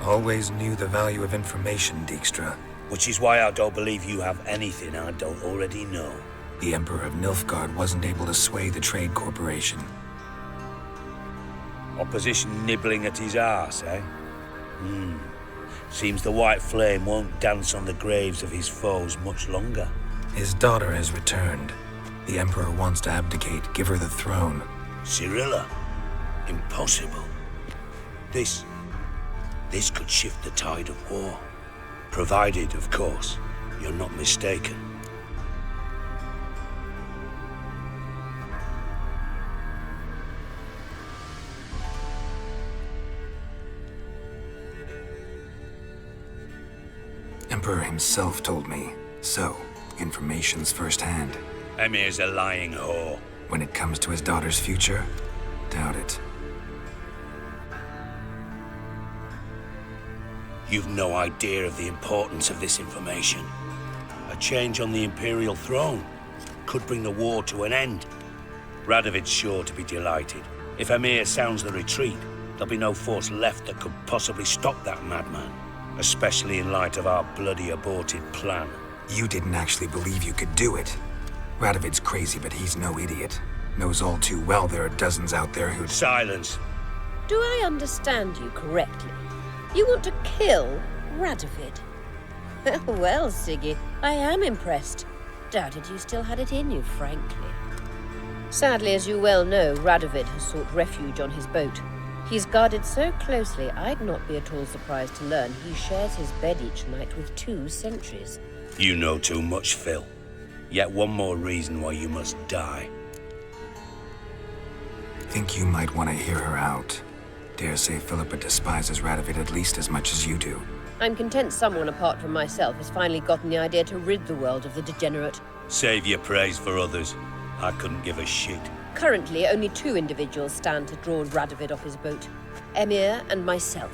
Always knew the value of information, Dijkstra. Which is why I don't believe you have anything I don't already know. The Emperor of Nilfgaard wasn't able to sway the Trade Corporation. Opposition nibbling at his arse, eh? Seems the White Flame won't dance on the graves of his foes much longer. His daughter has returned. The Emperor wants to abdicate, give her the throne. Cyrilla? Impossible. This could shift the tide of war. Provided, of course, you're not mistaken. Emperor himself told me. So, information's firsthand. Emir's a lying whore. When it comes to his daughter's future, doubt it. You've no idea of the importance of this information. A change on the Imperial throne could bring the war to an end. Radovid's sure to be delighted. If Emir sounds the retreat, there'll be no force left that could possibly stop that madman. Especially in light of our bloody aborted plan. You didn't actually believe you could do it. Radovid's crazy, but he's no idiot. Knows all too well there are dozens out there who'd— Silence! Do I understand you correctly? You want to kill Radovid? Well, Siggy, I am impressed. Doubted you still had it in you, frankly. Sadly, as you well know, Radovid has sought refuge on his boat. He's guarded so closely, I'd not be at all surprised to learn he shares his bed each night with 2 sentries. You know too much, Phil. Yet one more reason why you must die. Think you might want to hear her out. Dare say Philippa despises Radovid at least as much as you do. I'm content someone apart from myself has finally gotten the idea to rid the world of the degenerate. Save your praise for others. I couldn't give a shit. Currently, only 2 individuals stand to draw Radovid off his boat. Emir and myself.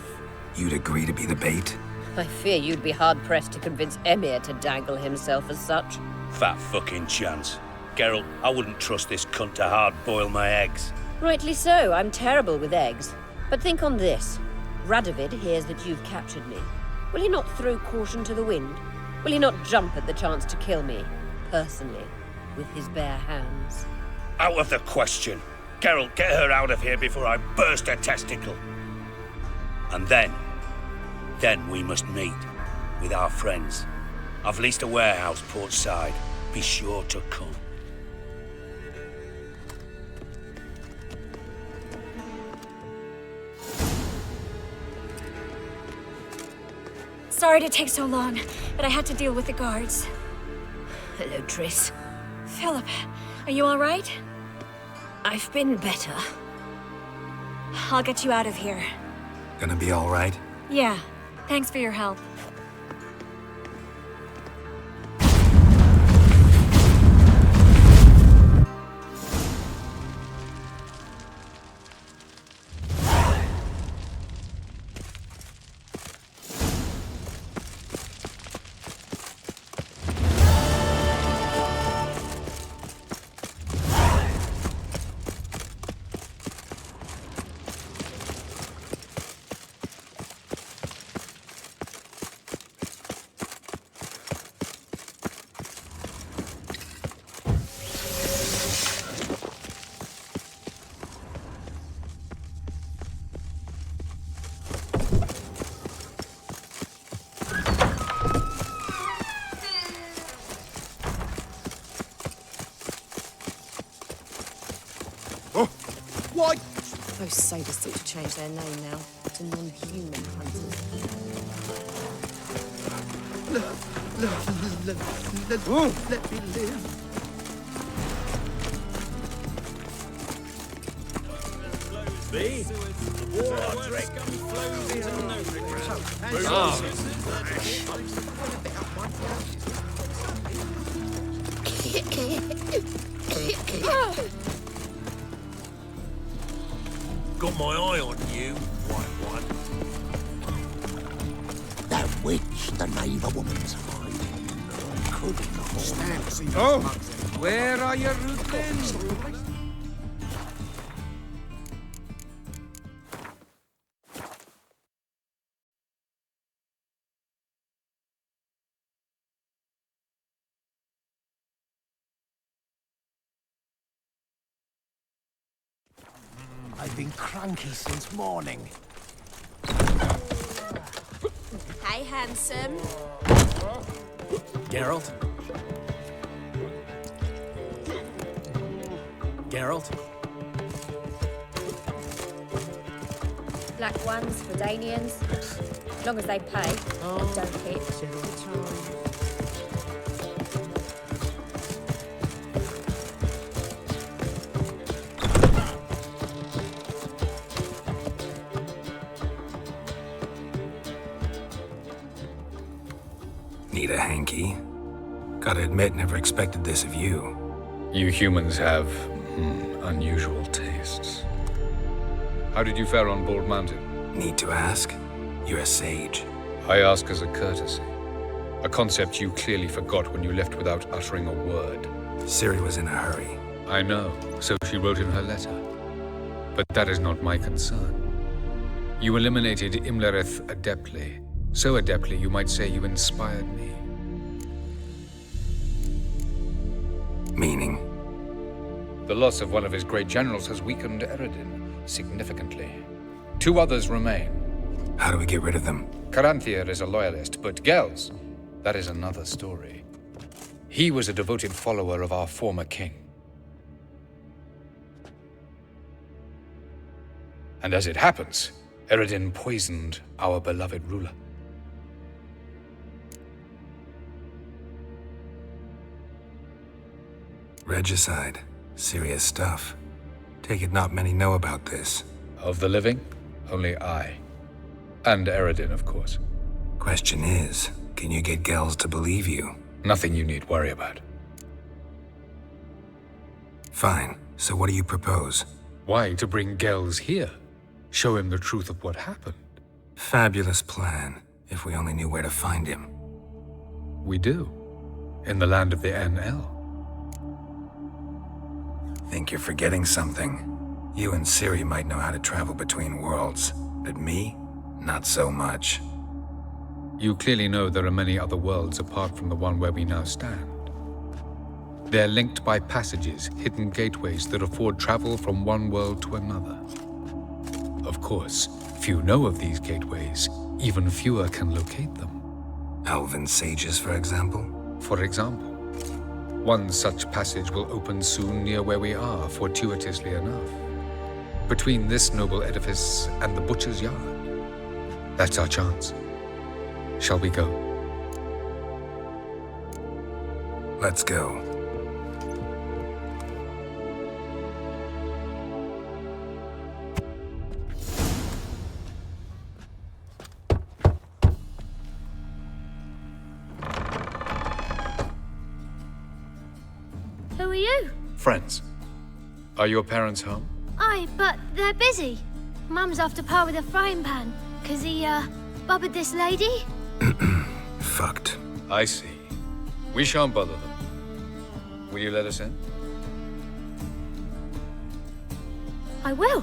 You'd agree to be the bait? I fear you'd be hard-pressed to convince Emir to dangle himself as such. Fat fucking chance. Geralt, I wouldn't trust this cunt to hard-boil my eggs. Rightly so, I'm terrible with eggs. But think on this. Radovid hears that you've captured me. Will he not throw caution to the wind? Will he not jump at the chance to kill me, personally, with his bare hands? Out of the question. Geralt, get her out of here before I burst her testicle. And then we must meet with our friends. I've leased a warehouse port side. Be sure to come. Sorry to take so long, but I had to deal with the guards. Hello, Triss. Philip, are you all right? I've been better. I'll get you out of here. Gonna be all right? Yeah, thanks for your help. Why? Those sadists ought to change their name now to non-human hunters. Let me live. be. War drink flows into no Got my eye on you, white one. That witch that made a woman's hide. Couldn't hold. Oh, where are you rooting? I've been cranky since morning. Hey, handsome. Geralt? Geralt? Black ones for Danians. As long as they pay. Don't hit. Need a hanky? Gotta admit, never expected this of you. You humans have unusual tastes. How did you fare on Bald Mountain? Need to ask? You're a sage. I ask as a courtesy. A concept you clearly forgot when you left without uttering a word. Ciri was in a hurry. I know, so she wrote in her letter. But that is not my concern. You eliminated Imlerith adeptly. So adeptly, you might say you inspired me. Meaning? The loss of one of his great generals has weakened Eredin significantly. 2 others remain. How do we get rid of them? Caranthir is a loyalist, but Gels, that is another story. He was a devoted follower of our former king. And as it happens, Eredin poisoned our beloved ruler. Regicide. Serious stuff. Take it not many know about this. Of the living, only I. And Eredin, of course. Question is, can you get Gels to believe you? Nothing you need worry about. Fine. So what do you propose? Why, to bring Gels here. Show him the truth of what happened. Fabulous plan, if we only knew where to find him. We do. In the land of the NL. Think you're forgetting something. You and Ciri might know how to travel between worlds, but me, not so much. You clearly know there are many other worlds apart from the one where we now stand. They're linked by passages, hidden gateways that afford travel from one world to another. Of course, few know of these gateways. Even fewer can locate them. Elven sages, for example? For example. One such passage will open soon near where we are, fortuitously enough. Between this noble edifice and the butcher's yard. That's our chance. Shall we go? Let's go. Who are you? Friends. Are your parents home? Aye, but they're busy. Mum's off to par with a frying pan, 'cause he, bubbered this lady. Fucked. I see. We shan't bother them. Will you let us in? I will.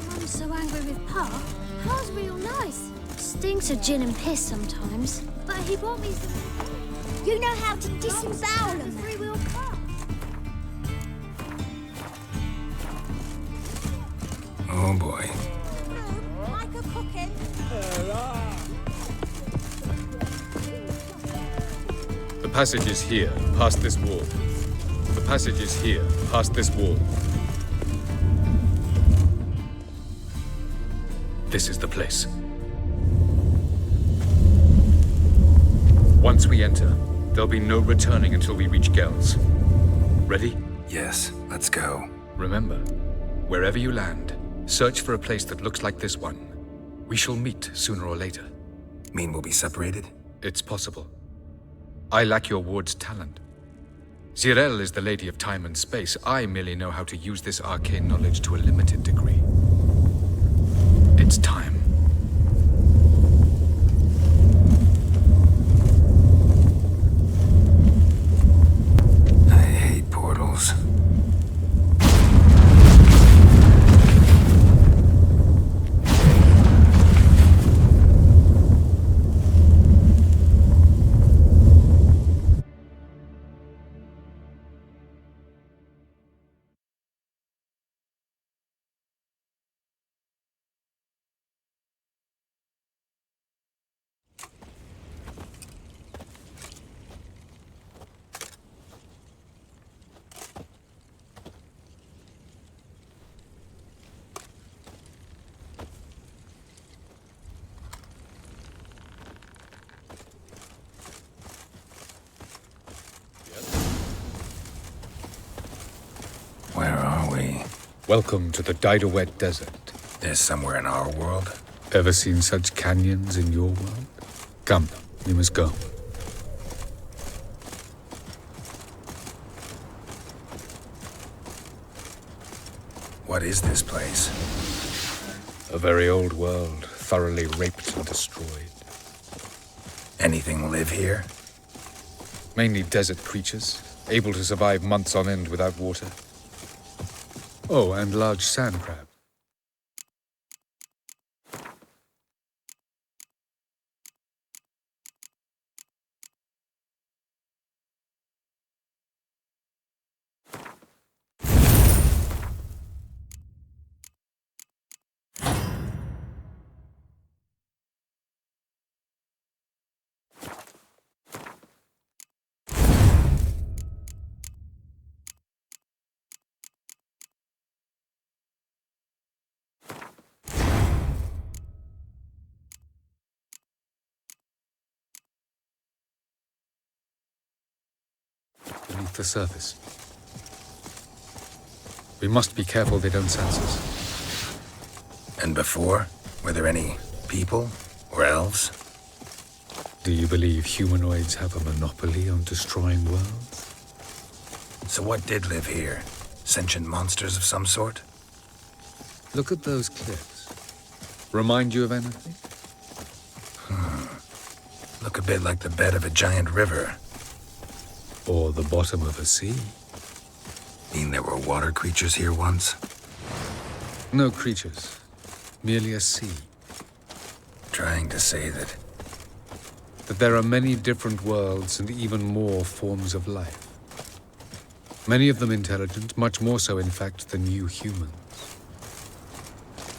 Mum's so angry with Pa. Pa's real nice. Stinks of gin and piss sometimes. But he bought me some... You know how to disembowel a three-wheel car. Oh boy. I could cook him. The passage is here, past this wall. The passage is here, past this wall. This is the place. Once we enter, there'll be no returning until we reach Gels. Ready? Yes, let's go. Remember, wherever you land, search for a place that looks like this one. We shall meet sooner or later. Mean we'll be separated? It's possible. I lack your ward's talent. Zirel is the lady of time and space. I merely know how to use this arcane knowledge to a limited degree. It's time. I hate portals. Where are we? Welcome to the Didowet Desert. There's somewhere in our world? Ever seen such canyons in your world? Come, we must go. What is this place? A very old world, thoroughly raped and destroyed. Anything live here? Mainly desert creatures, able to survive months on end without water. Oh, and large sand crab. Beneath the surface. We must be careful they don't sense us. And before? Were there any people or elves? Do you believe humanoids have a monopoly on destroying worlds? So what did live here? Sentient monsters of some sort? Look at those cliffs. Remind you of anything? Look a bit like the bed of a giant river. Or the bottom of a sea. Mean there were water creatures here once? No creatures. Merely a sea. Trying to say that there are many different worlds and even more forms of life. Many of them intelligent, much more so in fact than you humans.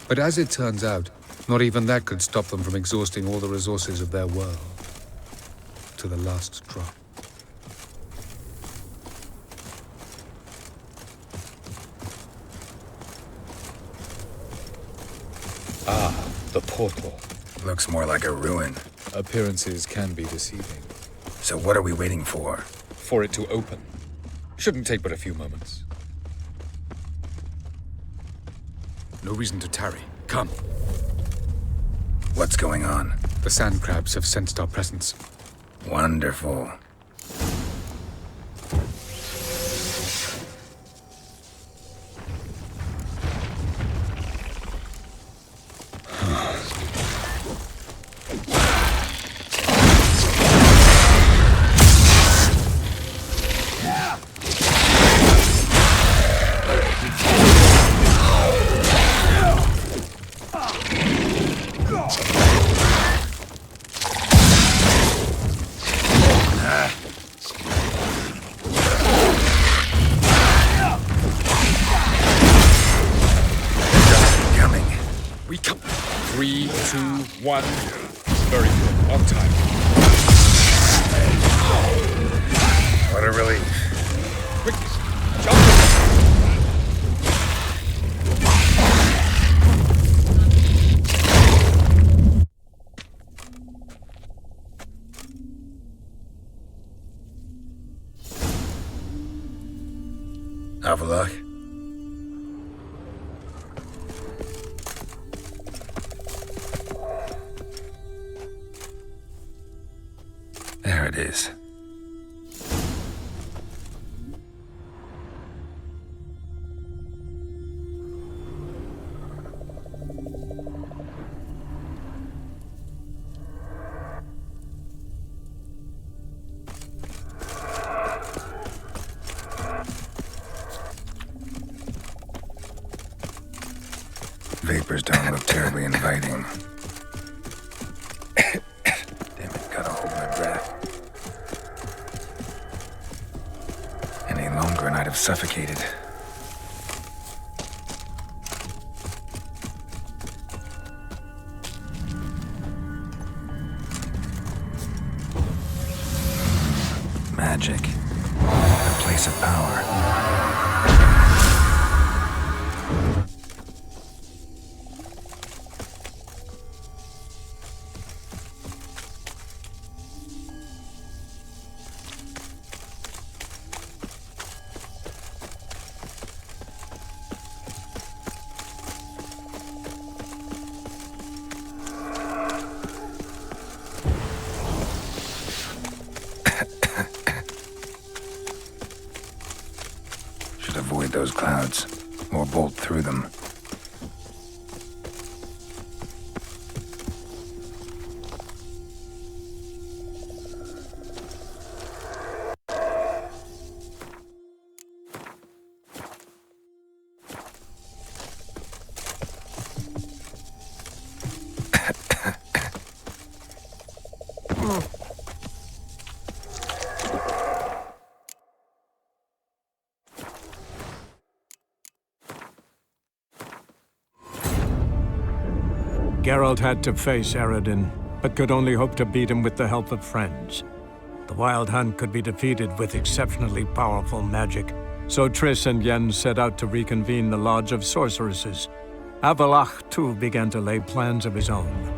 But as it turns out, not even that could stop them from exhausting all the resources of their world. To the last drop. Ah, the portal. looks more like a ruin. Appearances can be deceiving. So what are we waiting for? For it to open. Shouldn't take but a few moments. No reason to tarry. Come. What's going on? The sand crabs have sensed our presence. Wonderful. One. Very good. On time. What a relief. Quick, jump! Have a look. There it is. Vapors don't look terribly inviting. Damn it, gotta hold my breath. Any longer and I'd have suffocated. Magic. The place of power. Avoid those clouds, or bolt through them. Geralt had to face Eredin, but could only hope to beat him with the help of friends. The Wild Hunt could be defeated with exceptionally powerful magic, so Triss and Yen set out to reconvene the Lodge of Sorceresses. Avalach, too, began to lay plans of his own.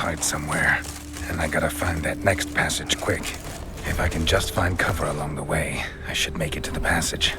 hide somewhere, and I gotta find that next passage quick. If I can just find cover along the way, I should make it to the passage.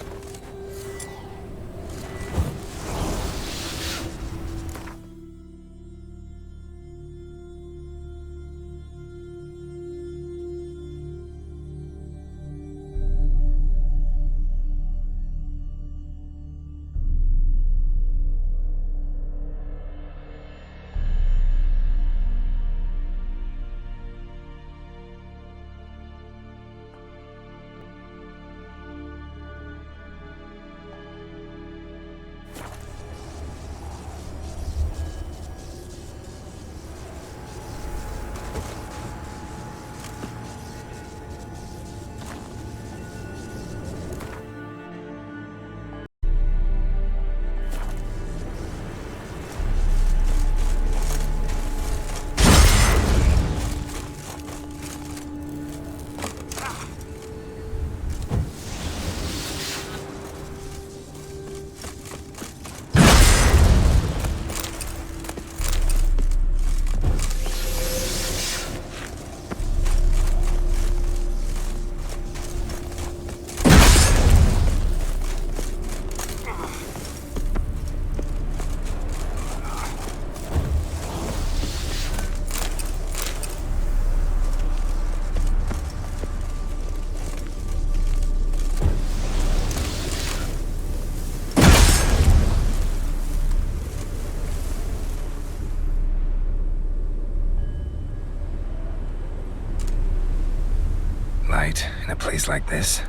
In a place like this,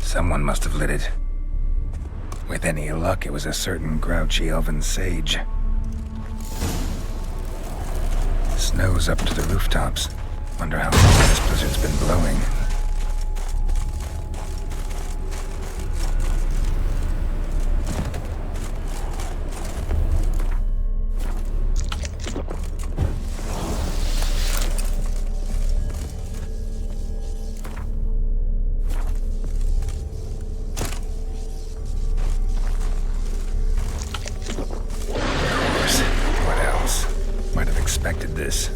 someone must have lit it. With any luck, it was a certain grouchy elven sage. Snow's up to the rooftops. Wonder how long this blizzard's been blowing. This.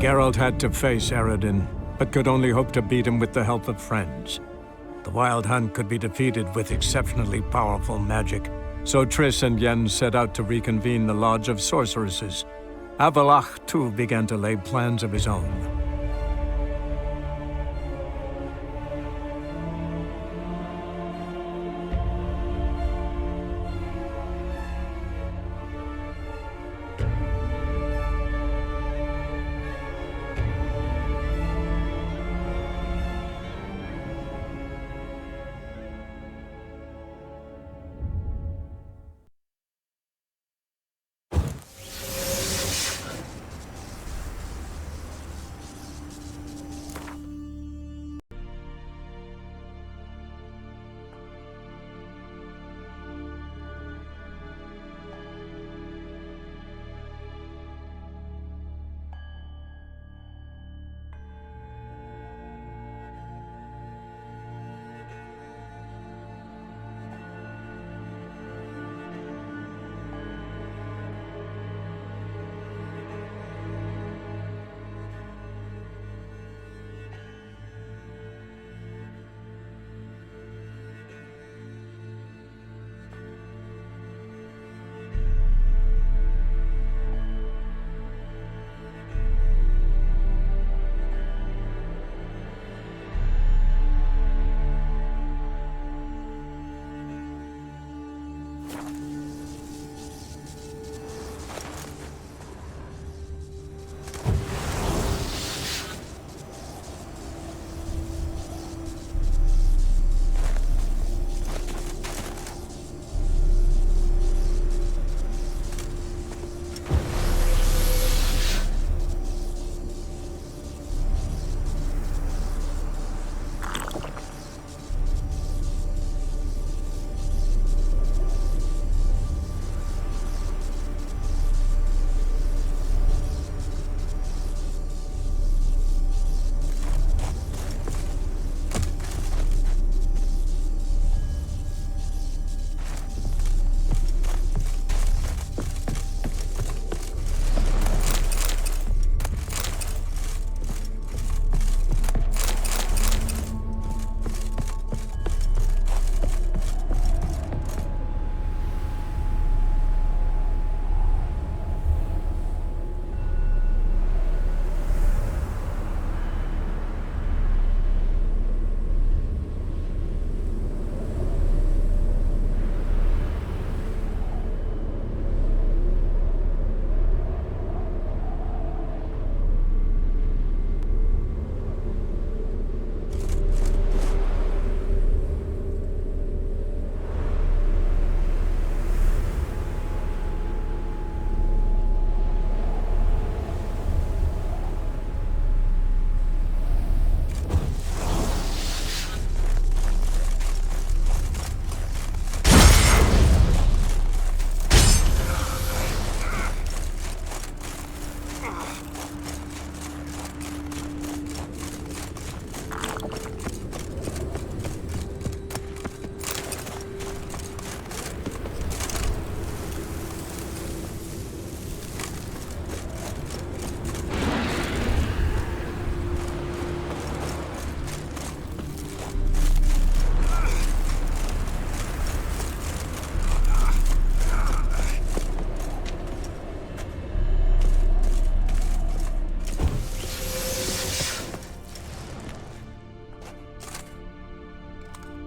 Geralt had to face Eredin, but could only hope to beat him with the help of friends. The Wild Hunt could be defeated with exceptionally powerful magic, so Triss and Yen set out to reconvene the Lodge of Sorceresses. Avalach, too, began to lay plans of his own.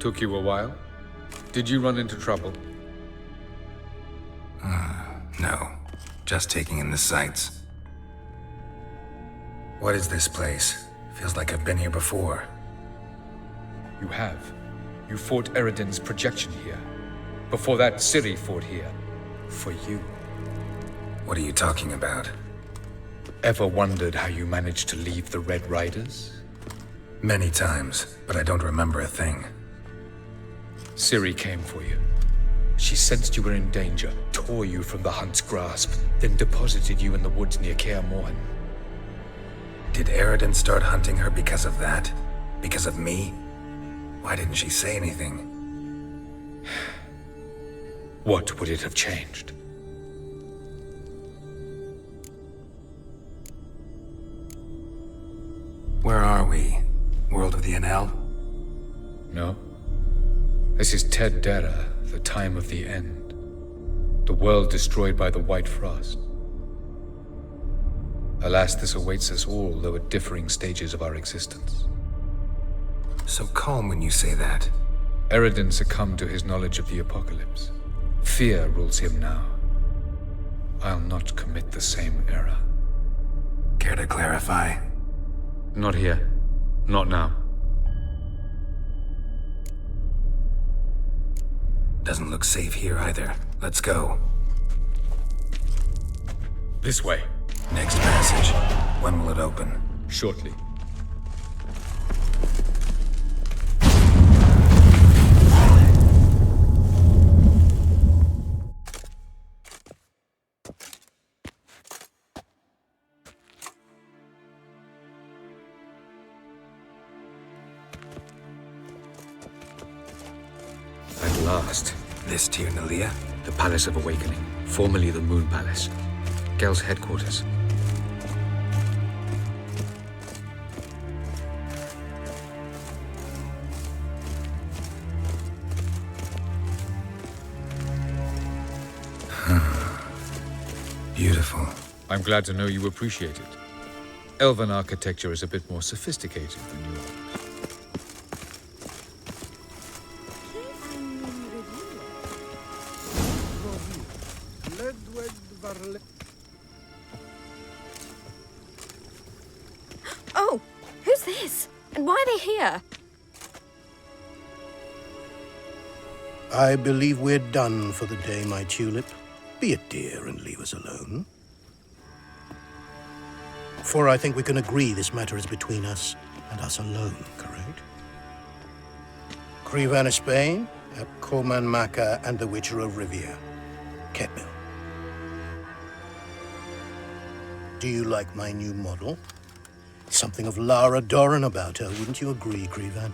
Took you a while? Did you run into trouble? No. Just taking in the sights. What is this place? Feels like I've been here before. You have. You fought Eredin's projection here. Before that, Ciri fought here. For you. What are you talking about? Ever wondered how you managed to leave the Red Riders? Many times, but I don't remember a thing. Ciri came for you. She sensed you were in danger, tore you from the Hunt's grasp, then deposited you in the woods near Kaer Morhen. Did Eredin start hunting her because of that? Because of me? Why didn't she say anything? What would it have changed? Where are we? World of the NL? No. This is Ted Dera, the time of the end. The world destroyed by the White Frost. Alas, this awaits us all, though at differing stages of our existence. So calm when you say that. Eredin succumbed to his knowledge of the apocalypse. Fear rules him now. I'll not commit the same error. Care to clarify? Not here. Not now. Doesn't look safe here either. Let's go. This way. Next passage. When will it open? Shortly. At last. This Tir Nalia? The Palace of Awakening, formerly the Moon Palace. Gel's headquarters. Beautiful. I'm glad to know you appreciate it. Elven architecture is a bit more sophisticated than yours. Oh, who's this? And why are they here? I believe we're done for the day, my tulip. Be a dear and leave us alone. For I think we can agree this matter is between us and us alone, correct? Krivan of Spain, Koman Maka, and the Witcher of Rivia, Ketmil. Do you like my new model? Something of Lara Doran about her, wouldn't you agree, Krivan?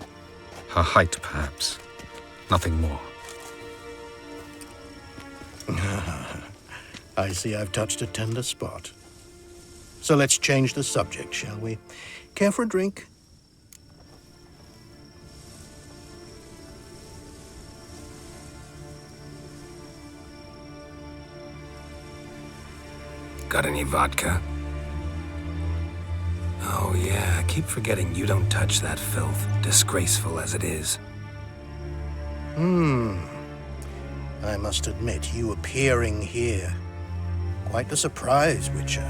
Her height, perhaps. Nothing more. I see I've touched a tender spot. So let's change the subject, shall we? Care for a drink? Got any vodka? Oh yeah, I keep forgetting you don't touch that filth, disgraceful as it is. I must admit, you appearing here, quite the surprise, Witcher.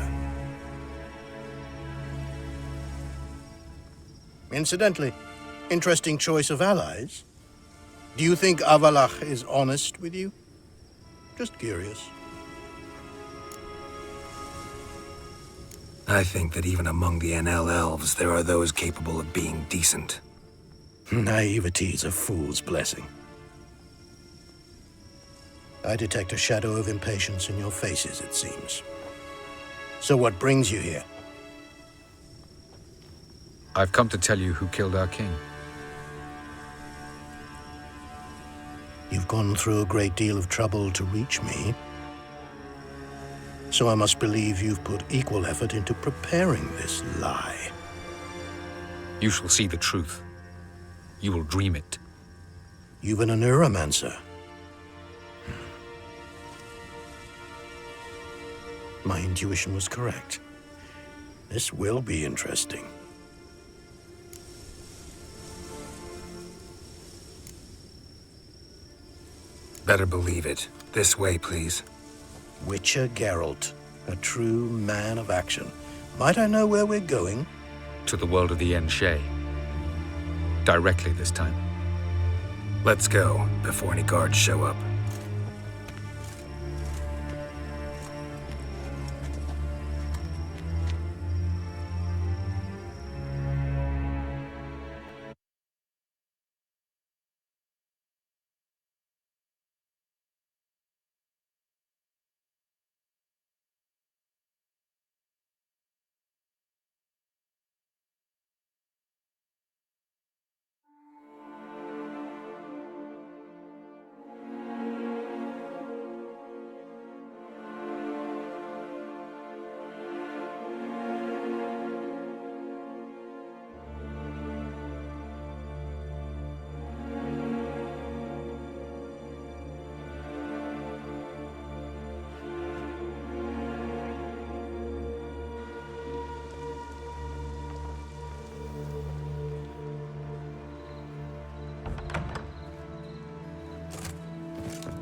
Incidentally, interesting choice of allies. Do you think Avalach is honest with you? Just curious. I think that even among the NL elves, there are those capable of being decent. Naivety is a fool's blessing. I detect a shadow of impatience in your faces, it seems. So what brings you here? I've come to tell you who killed our king. You've gone through a great deal of trouble to reach me. So I must believe you've put equal effort into preparing this lie. You shall see the truth. You will dream it. You've been a neuromancer. My intuition was correct. This will be interesting. Better believe it. This way, please. Witcher Geralt, a true man of action. Might I know where we're going? To the world of the Enshe. Directly this time. Let's go, before any guards show up.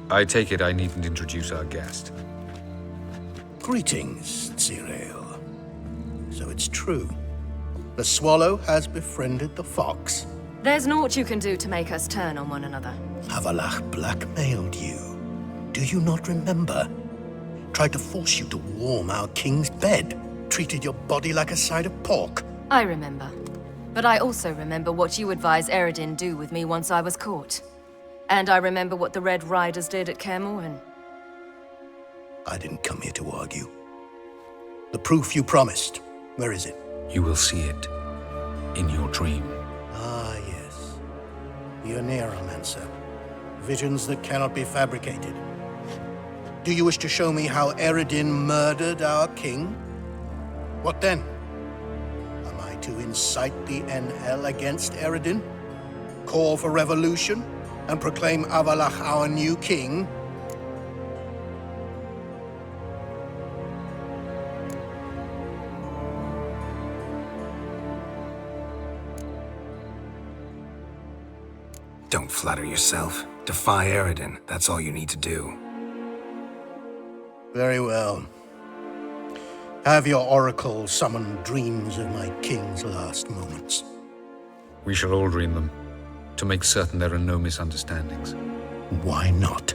I take it I needn't introduce our guest. Greetings, Cyril. So it's true. The swallow has befriended the fox. There's naught you can do to make us turn on one another. Avallac'h blackmailed you. Do you not remember? Tried to force you to warm our king's bed. Treated your body like a side of pork. I remember. But I also remember what you advised Eredin do with me once I was caught. And I remember what the Red Riders did at Kaer Morhen. I didn't come here to argue. The proof you promised, where is it? You will see it in your dream. Ah, yes. The Oneiromancer. Visions that cannot be fabricated. Do you wish to show me how Eredin murdered our king? What then? Am I to incite the NL against Eredin? Call for revolution? And proclaim Avallac'h our new king? Don't flatter yourself. Defy Eredin. That's all you need to do. Very well. Have your oracle summon dreams of my king's last moments. We shall all dream them, to make certain there are no misunderstandings. Why not?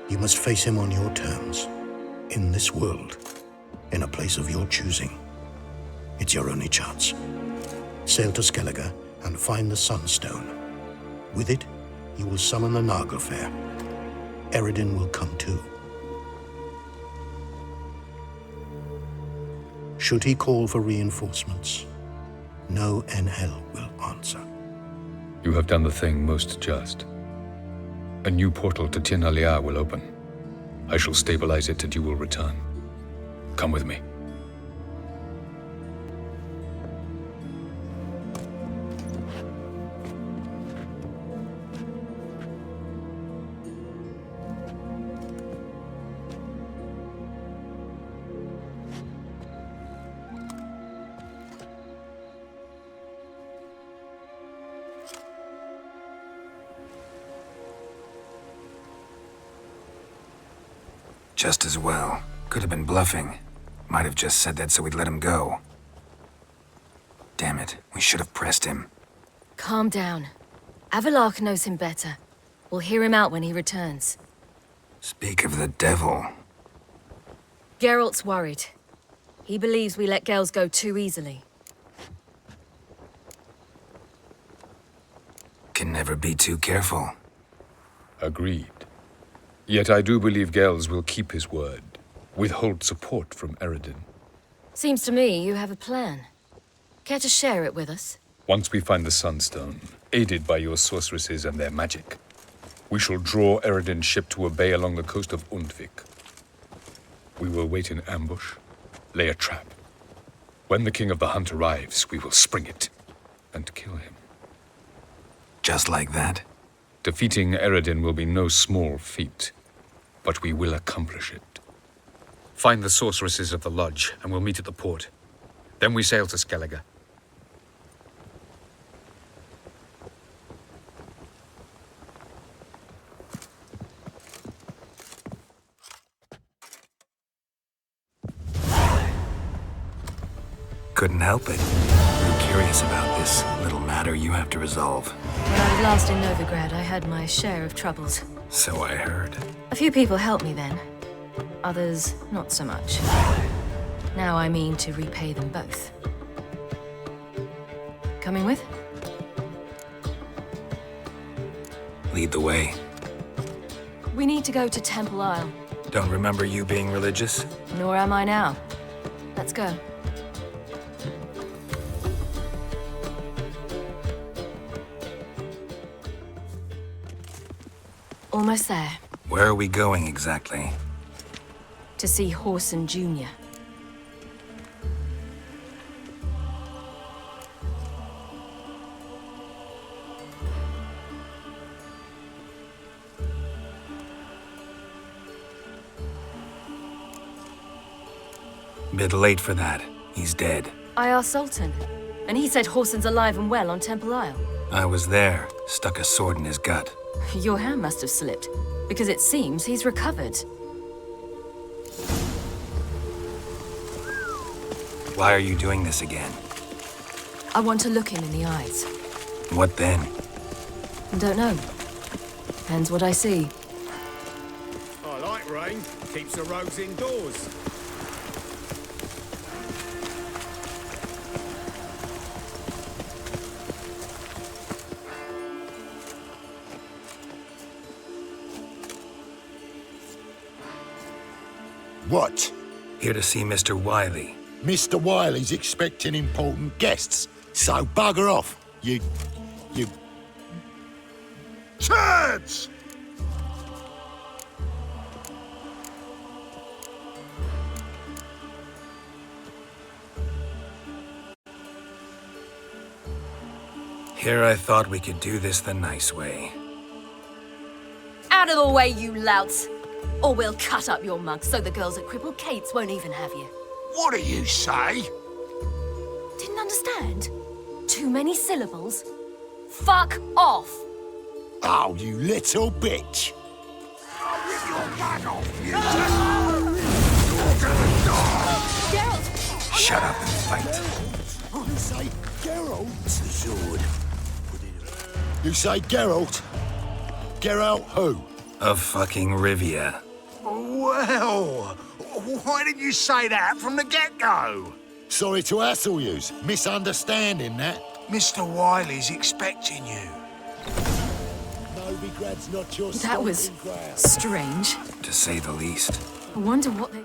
You must face him on your terms, in this world, in a place of your choosing. It's your only chance. Sail to Skellige and find the Sunstone. With it, you will summon the Naglfar. Eredin will come too. Should he call for reinforcements, no NL will answer. You have done the thing most just. A new portal to Tin Alia will open. I shall stabilize it and you will return. Come with me. Just as well. Could have been bluffing. Might have just said that so we'd let him go. Damn it, we should have pressed him. Calm down. Avallac'h knows him better. We'll hear him out when he returns. Speak of the devil. Geralt's worried. He believes we let girls go too easily. Can never be too careful. Agreed. Yet I do believe Gels will keep his word, withhold support from Eredin. Seems to me you have a plan. Care to share it with us? Once we find the Sunstone, aided by your sorceresses and their magic, we shall draw Eredin's ship to a bay along the coast of Undvik. We will wait in ambush, lay a trap. When the King of the Hunt arrives, we will spring it and kill him. Just like that? Defeating Eredin will be no small feat, but we will accomplish it. Find the sorceresses at the lodge, and we'll meet at the port. Then we sail to Skellige. Couldn't help it. curious about this little matter you have to resolve. When I was last in Novigrad, I had my share of troubles. So I heard. A few people helped me then. Others, not so much. Now I mean to repay them both. Coming with? Lead the way. We need to go to Temple Isle. Don't remember you being religious? Nor am I now. Let's go. Almost there. Where are we going exactly? To see Horson Jr. Bit late for that. He's dead. I asked Sultan, and he said Horson's alive and well on Temple Isle. I was there, stuck a sword in his gut. Your hand must have slipped, because it seems he's recovered. Why are you doing this again? I want to look him in the eyes. What then? Don't know. Depends what I see. I like rain. Keeps the roads indoors. What? Here to see Mr. Wiley. Mr. Wiley's expecting important guests, so bugger off, you... Turds! Here I thought we could do this the nice way. Out of the way, you louts! Or we'll cut up your mug so the girls at Cripple Kate's won't even have you. What do you say? Didn't understand? Too many syllables? Fuck off! Oh, you little bitch! I'll rip your bag off, you! You're gonna die! Geralt! Shut up and fight. You say Geralt? Sword. You say Geralt? Geralt who? Of fucking Rivia. Well, why didn't you say that from the get-go? Sorry to hassle yous. Misunderstanding that. Mr. Wiley's expecting you. Novigrad's not your That was strange. To say the least. I wonder what they...